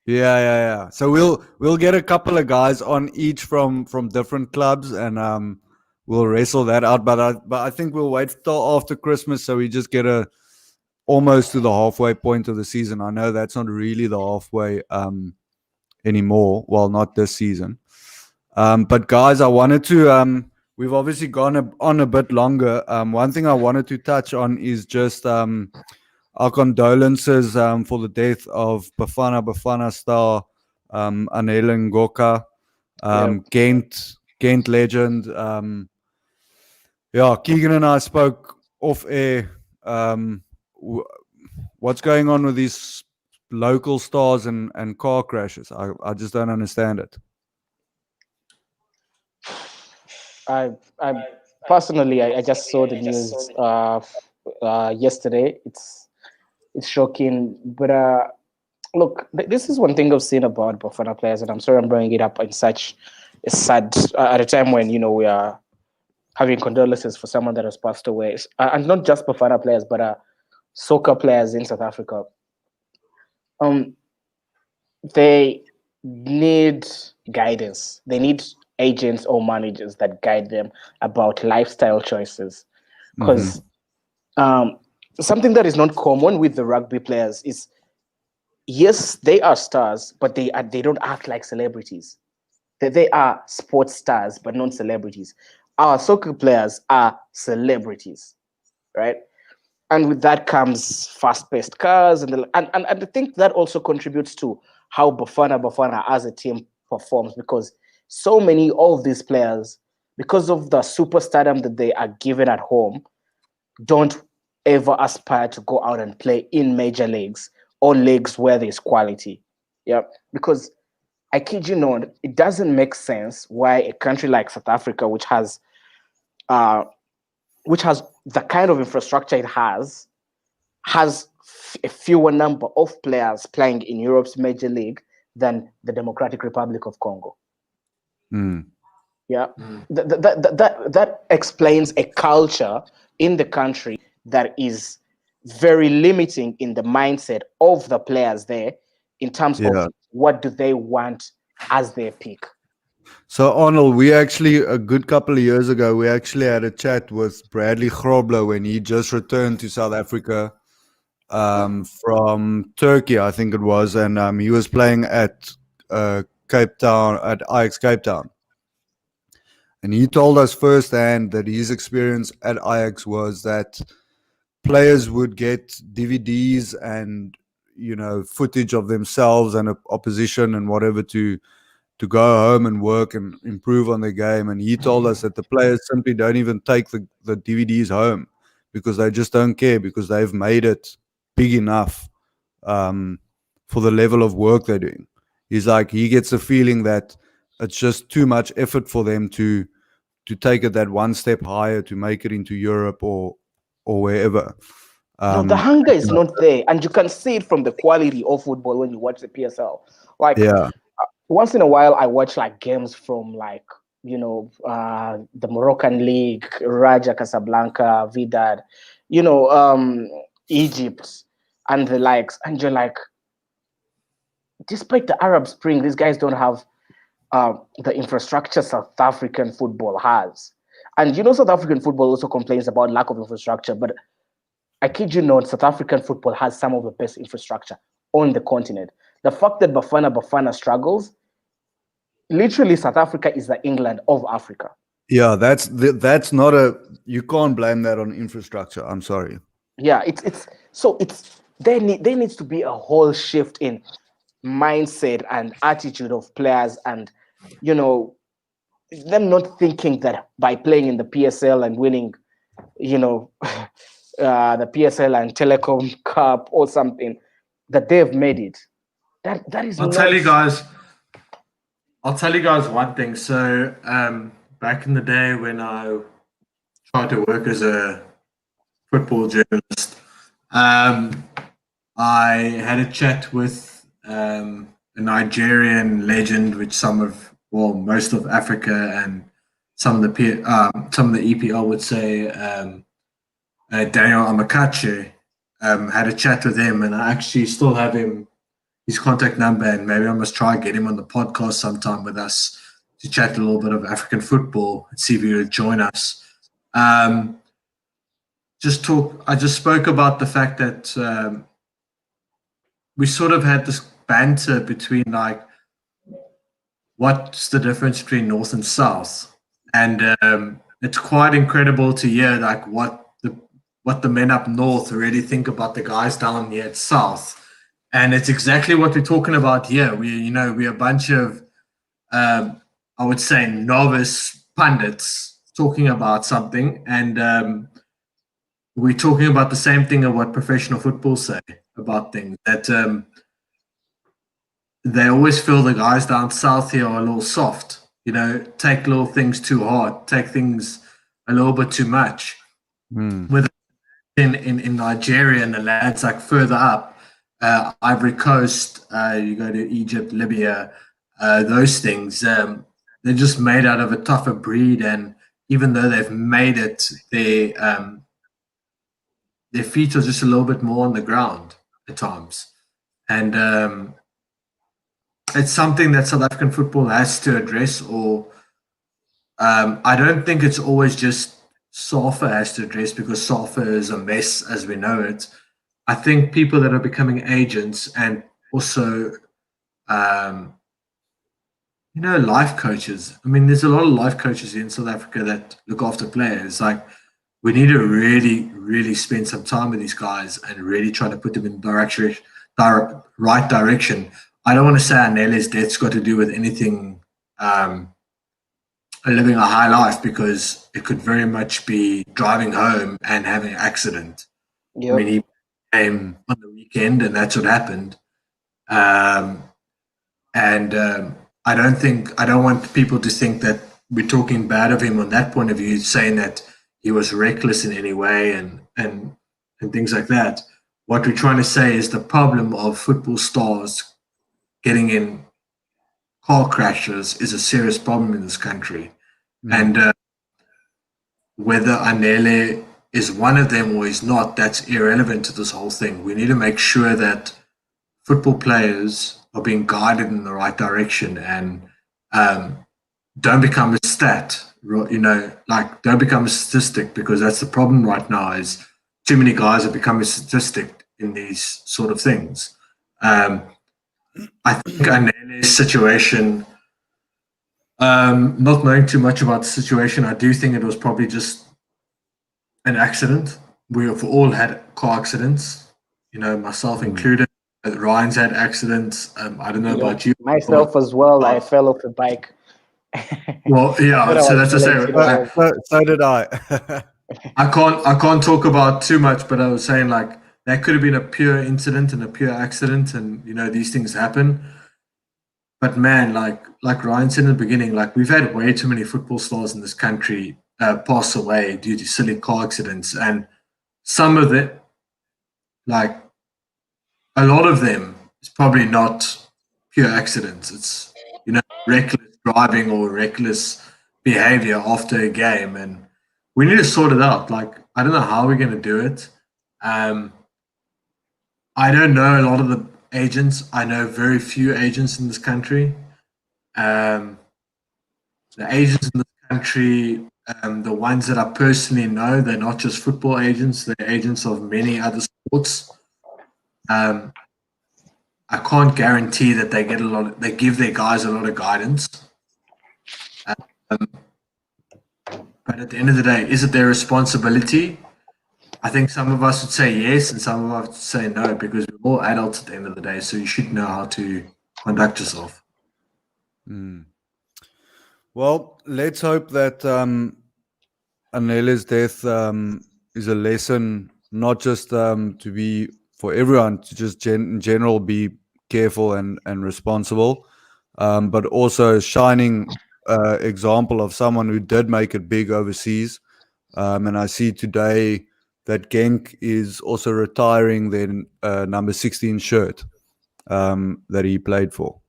[SPEAKER 1] Yeah. So we'll get a couple of guys on each from different clubs, and we'll wrestle that out. But I think we'll wait till after Christmas, so we just get almost to the halfway point of the season. I know that's not really the halfway anymore. Well, not this season. But guys, I wanted to. We've obviously gone on a bit longer. One thing I wanted to touch on is just our condolences for the death of Bafana star Anele Ngoka, Ghent legend. Keegan and I spoke off air. What's going on with these local stars and car crashes? I just don't understand it.
[SPEAKER 3] I personally, I just saw the news yesterday. It's shocking, but look, this is one thing I've seen about Bafana players, and I'm sorry I'm bringing it up in such a sad at a time when we are having condolences for someone that has passed away, and not just Bafana players, but soccer players in South Africa. They need guidance. They need agents or managers that guide them about lifestyle choices, because something that is not common with the rugby players is, yes, they are stars, but they don't act like celebrities. They are sports stars, but not celebrities. Our soccer players are celebrities, right? And with that comes fast-paced cars, and I think that also contributes to how Bafana as a team performs, because so many of these players, because of the superstardom that they are given at home, don't ever aspire to go out and play in major leagues or leagues where there's quality. Yeah, because I kid you not, it doesn't make sense why a country like South Africa, which has the kind of infrastructure it has a fewer number of players playing in Europe's major league than the Democratic Republic of Congo. Yeah, that explains a culture in the country that is very limiting in the mindset of the players there in terms of what do they want as their pick.
[SPEAKER 1] So Arnold, we actually a good couple of years ago, we actually had a chat with Bradley Grobler when he just returned to South Africa from Turkey, I think it was, and he was playing at Cape Town, at Ajax Cape Town. And he told us firsthand that his experience at Ajax was that players would get DVDs and footage of themselves and opposition and whatever to go home and work and improve on their game. And he told us that the players simply don't even take the DVDs home because they just don't care, because they've made it big enough for the level of work they're doing. He's like, he gets a feeling that it's just too much effort for them to take it that one step higher to make it into Europe or wherever.
[SPEAKER 3] No, the hunger is not there, and you can see it from the quality of football when you watch the PSL. Once in a while, I watch games from the Moroccan League, Raja Casablanca, Vidad, Egypt, and the likes, and you're like, despite the Arab Spring, these guys don't have the infrastructure South African football has. And South African football also complains about lack of infrastructure, but I kid you not, South African football has some of the best infrastructure on the continent. The fact that Bafana struggles, literally South Africa is the England of Africa.
[SPEAKER 1] Yeah, that's not a. You can't blame that on infrastructure. I'm sorry.
[SPEAKER 3] Yeah, there needs to be a whole shift in mindset and attitude of players, and them not thinking that by playing in the PSL and winning, the PSL and Telecom Cup or something, that they've made it. That is.
[SPEAKER 2] I'll tell you guys one thing. So back in the day when I tried to work as a football journalist, I had a chat with a Nigerian legend, which most of Africa and some of the EPL would say, Daniel Amakache. Had a chat with him, and I actually still have his contact number, and maybe I must try and get him on the podcast sometime with us to chat a little bit of African football and see if he would join us. I just spoke about the fact that we sort of had this banter between like, what's the difference between North and South? And it's quite incredible to hear like what the men up north really think about the guys down here at South. And it's exactly what we're talking about here. We're a bunch of, I would say, novice pundits talking about something, and we're talking about the same thing of what professional football say about things. That they always feel the guys down south here are a little soft. Take little things too hard, take things a little bit too much. With in Nigeria and the lads like further up. Ivory Coast, you go to Egypt, Libya, those things, they're just made out of a tougher breed. And even though they've made it, their feet are just a little bit more on the ground at times. And it's something that South African football has to address, or I don't think it's always just SAFA has to address, because SAFA is a mess as we know it. I think people that are becoming agents and also, life coaches. I mean, there's a lot of life coaches in South Africa that look after players. Like, we need to really, really spend some time with these guys and really try to put them in the right direction. I don't want to say Anele's death's got to do with anything, living a high life, because it could very much be driving home and having an accident.
[SPEAKER 3] Yep.
[SPEAKER 2] I mean, he came on the weekend, and that's what happened. I don't want people to think that we're talking bad of him on that point of view, saying that he was reckless in any way and things like that. What we're trying to say is the problem of football stars getting in car crashes is a serious problem in this country. And whether Anele is one of them or is not, that's irrelevant to this whole thing. We need to make sure that football players are being guided in the right direction, and don't become a stat, don't become a statistic, because that's the problem right now, is too many guys are becoming a statistic in these sort of things. I think Anele's situation, not knowing too much about the situation, I do think it was probably just an accident. We've all had car accidents, myself included. Ryan's had accidents. I don't know about you.
[SPEAKER 3] Myself as well. I fell off the bike.
[SPEAKER 2] Well, yeah. So that's the same.
[SPEAKER 1] So did I.
[SPEAKER 2] I can't talk about too much, but I was saying like that could have been a pure incident and a pure accident, and these things happen. But man, like Ryan said in the beginning, like we've had way too many football stars in this country pass away due to silly car accidents, and some of it, like a lot of them, is probably not pure accidents. It's reckless driving or reckless behavior after a game, and we need to sort it out. Like, I don't know how we're going to do it. I don't know a lot of the agents. I know very few agents in this country. The agents in this country, the ones that I personally know, they're not just football agents. They're agents of many other sports. I can't guarantee that they get a lot. They give their guys a lot of guidance. But at the end of the day, is it their responsibility? I think some of us would say yes, and some of us would say no, because we're all adults at the end of the day. So you should know how to conduct yourself.
[SPEAKER 1] Well, let's hope that Anele's death is a lesson, not just to be for everyone to just in general be careful and responsible, but also a shining example of someone who did make it big overseas. And I see today that Genk is also retiring their number 16 shirt that he played for.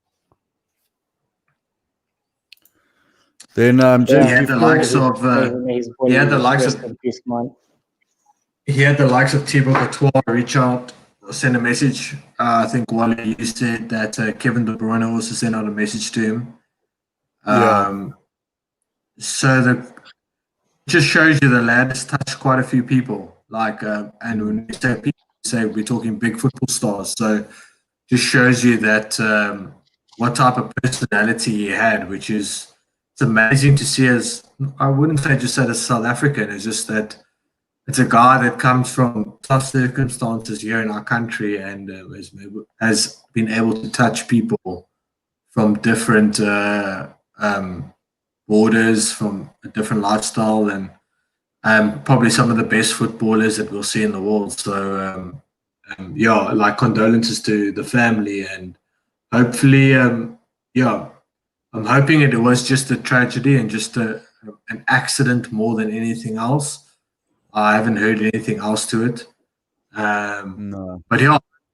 [SPEAKER 1] Then
[SPEAKER 2] He had the likes of he had the likes of Thibaut Courtois reach out, send a message. I think Wally, you said that Kevin De Bruyne also sent out a message to him. So it just shows you the lad has touched quite a few people. Like, and when we say people, we're talking big football stars. So just shows you that what type of personality he had, which is it's amazing to see as I wouldn't say just as a South African. It's just that it's a guy that comes from tough circumstances here in our country and has been able to touch people from different borders, from a different lifestyle, and probably some of the best footballers that we'll see in the world. So, like condolences to the family, and hopefully, I'm hoping it was just a tragedy and just an accident more than anything else. I haven't heard anything else to it.
[SPEAKER 1] No.
[SPEAKER 2] But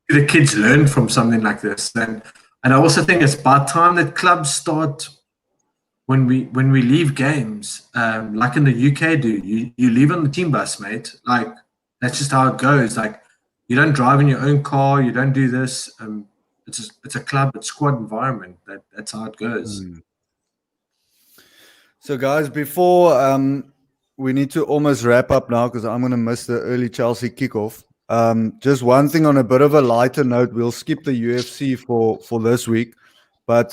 [SPEAKER 2] the kids learn from something like this, and I also think it's about time that clubs start when we leave games, like in the UK do. You leave on the team bus, mate. Like that's just how it goes. Like you don't drive in your own car. You don't do this. It's a club, it's squad environment. That's how it goes.
[SPEAKER 1] So, guys, before we need to almost wrap up now because I'm going to miss the early Chelsea kickoff. Just one thing on a bit of a lighter note, we'll skip the UFC for this week, but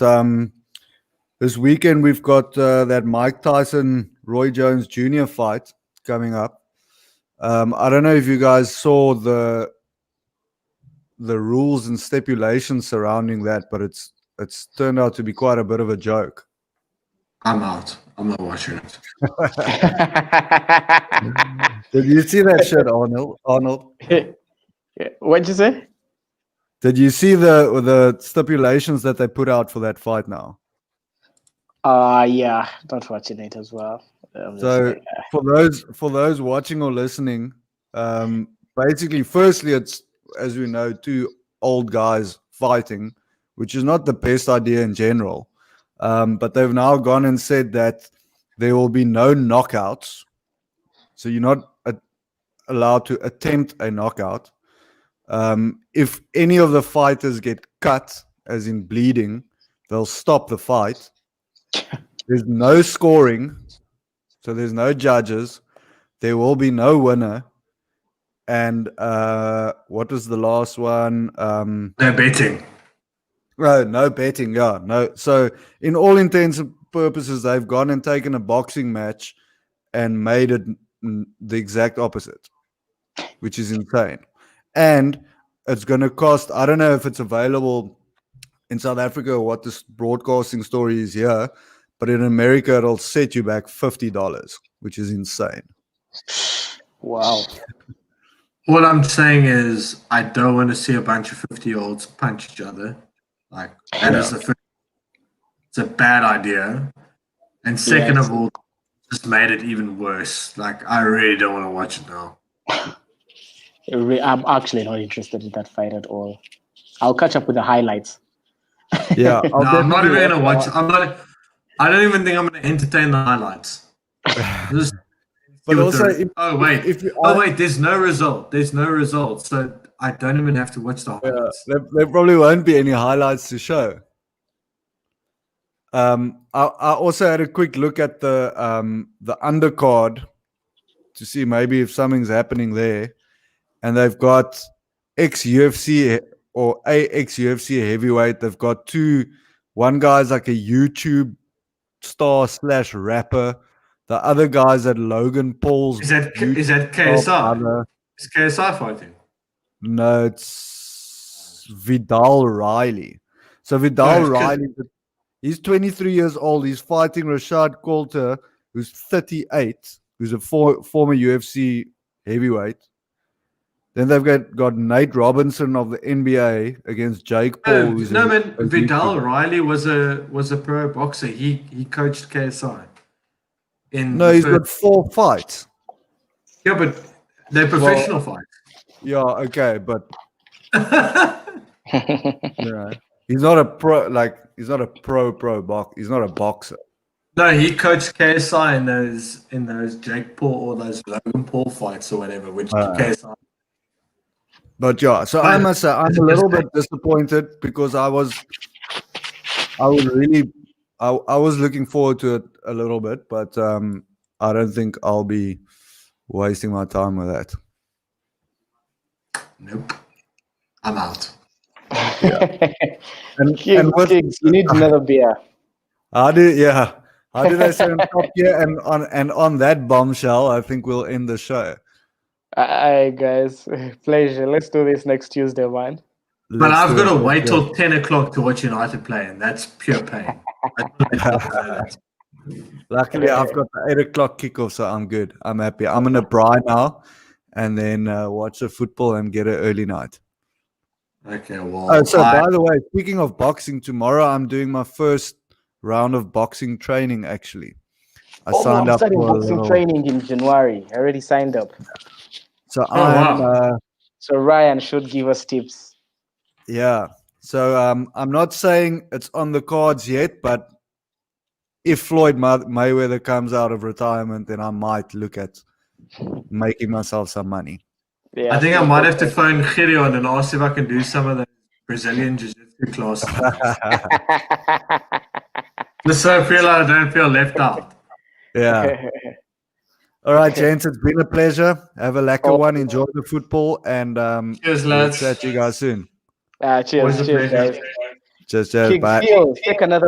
[SPEAKER 1] this weekend we've got that Mike Tyson Roy Jones Jr. fight coming up. I don't know if you guys saw the rules and stipulations surrounding that, but it's turned out to be quite a bit of a joke.
[SPEAKER 2] I'm out. I'm not watching it.
[SPEAKER 1] Did you see that shit, Arnold?
[SPEAKER 3] What'd you say?
[SPEAKER 1] Did you see the stipulations that they put out for that fight now?
[SPEAKER 3] Yeah, not watching it as well.
[SPEAKER 1] So for those watching or listening, basically, firstly, it's, as we know, two old guys fighting, which is not the best idea in general. But they've now gone and said that there will be no knockouts. So you're not allowed to attempt a knockout. If any of the fighters get cut, as in bleeding, they'll stop the fight. There's no scoring, so there's no judges. There will be no winner. And what was the last one?
[SPEAKER 2] They're betting.
[SPEAKER 1] No betting, yeah. No. So in all intents and purposes, they've gone and taken a boxing match and made it the exact opposite, which is insane. And it's going to cost, I don't know if it's available in South Africa or what this broadcasting story is here, but in America, it'll set you back $50, which is insane.
[SPEAKER 3] Wow.
[SPEAKER 2] All I'm saying is I don't want to see a bunch of 50-year-olds punch each other. Like that is it's a bad idea. And second of all, just made it even worse. Like I really don't want to watch it now.
[SPEAKER 3] I'm actually not interested in that fight at all. I'll catch up with the highlights.
[SPEAKER 1] Yeah,
[SPEAKER 2] I'm not even gonna watch. I don't even think I'm gonna entertain the highlights.
[SPEAKER 1] But also,
[SPEAKER 2] wait, there's no result. There's no result, so I don't even have to watch the highlights.
[SPEAKER 1] There probably won't be any highlights to show. I also had a quick look at the undercard to see maybe if something's happening there, and they've got ex-UFC or a ex-UFC heavyweight. They've got two. One guy's like a YouTube star / rapper. The other guy's at Logan Paul's.
[SPEAKER 2] Is that
[SPEAKER 1] YouTube
[SPEAKER 2] KSI?
[SPEAKER 1] brother.
[SPEAKER 2] Is KSI fighting?
[SPEAKER 1] No, it's Vidal Riley. So Vidal
[SPEAKER 2] No, it's
[SPEAKER 1] Riley, he's 23 years old. He's fighting Rashad Coulter, who's 38, who's a former UFC heavyweight. Then they've got Nate Robinson of the NBA against Jake Paul. Who's
[SPEAKER 2] Vidal Riley was a pro boxer. He coached KSI.
[SPEAKER 1] He's got 4 fights.
[SPEAKER 2] Yeah, but they're professional fights.
[SPEAKER 1] Yeah, okay, but yeah, he's not a pro. Like he's not a pro box. He's not a boxer.
[SPEAKER 2] No, he coached KSI in those Jake Paul or those Logan Paul fights or whatever, which KSI.
[SPEAKER 1] But yeah, so I must say I'm a little bit disappointed because I was looking forward to it a little bit, but I don't think I'll be wasting my time with that.
[SPEAKER 2] Nope, I'm out.
[SPEAKER 1] Yeah. and
[SPEAKER 3] Kings, you need another beer.
[SPEAKER 1] How did I say on top here? And on that bombshell, I think we'll end the show.
[SPEAKER 3] Alright, guys, pleasure. Let's do this next Tuesday, man.
[SPEAKER 2] But I've got to wait till 10 o'clock to watch United play, and that's pure pain.
[SPEAKER 1] Luckily, I've got the 8 o'clock kickoff, so I'm good. I'm happy. I'm in a braai now, and then watch the football and get an early night.
[SPEAKER 2] Okay, well.
[SPEAKER 1] By the way, speaking of boxing, tomorrow I'm doing my first round of boxing training. Actually, I signed up
[SPEAKER 3] starting
[SPEAKER 1] for
[SPEAKER 3] boxing training in January. I already signed up.
[SPEAKER 1] So
[SPEAKER 3] so Ryan should give us tips.
[SPEAKER 1] Yeah. So I'm not saying it's on the cards yet, but if Floyd Mayweather comes out of retirement, then I might look at making myself some money.
[SPEAKER 2] Yeah, I think I might have to phone Gideon and ask if I can do some of the Brazilian Jiu-Jitsu classes. Just so I don't feel left out.
[SPEAKER 1] Yeah. All right, gents, it's been a pleasure. Have a lekker one. Enjoy the football, and
[SPEAKER 2] cheers, lads.
[SPEAKER 1] We'll chat to you guys soon.
[SPEAKER 3] Cheers, guys.
[SPEAKER 1] Cheers. Bye.
[SPEAKER 3] Take another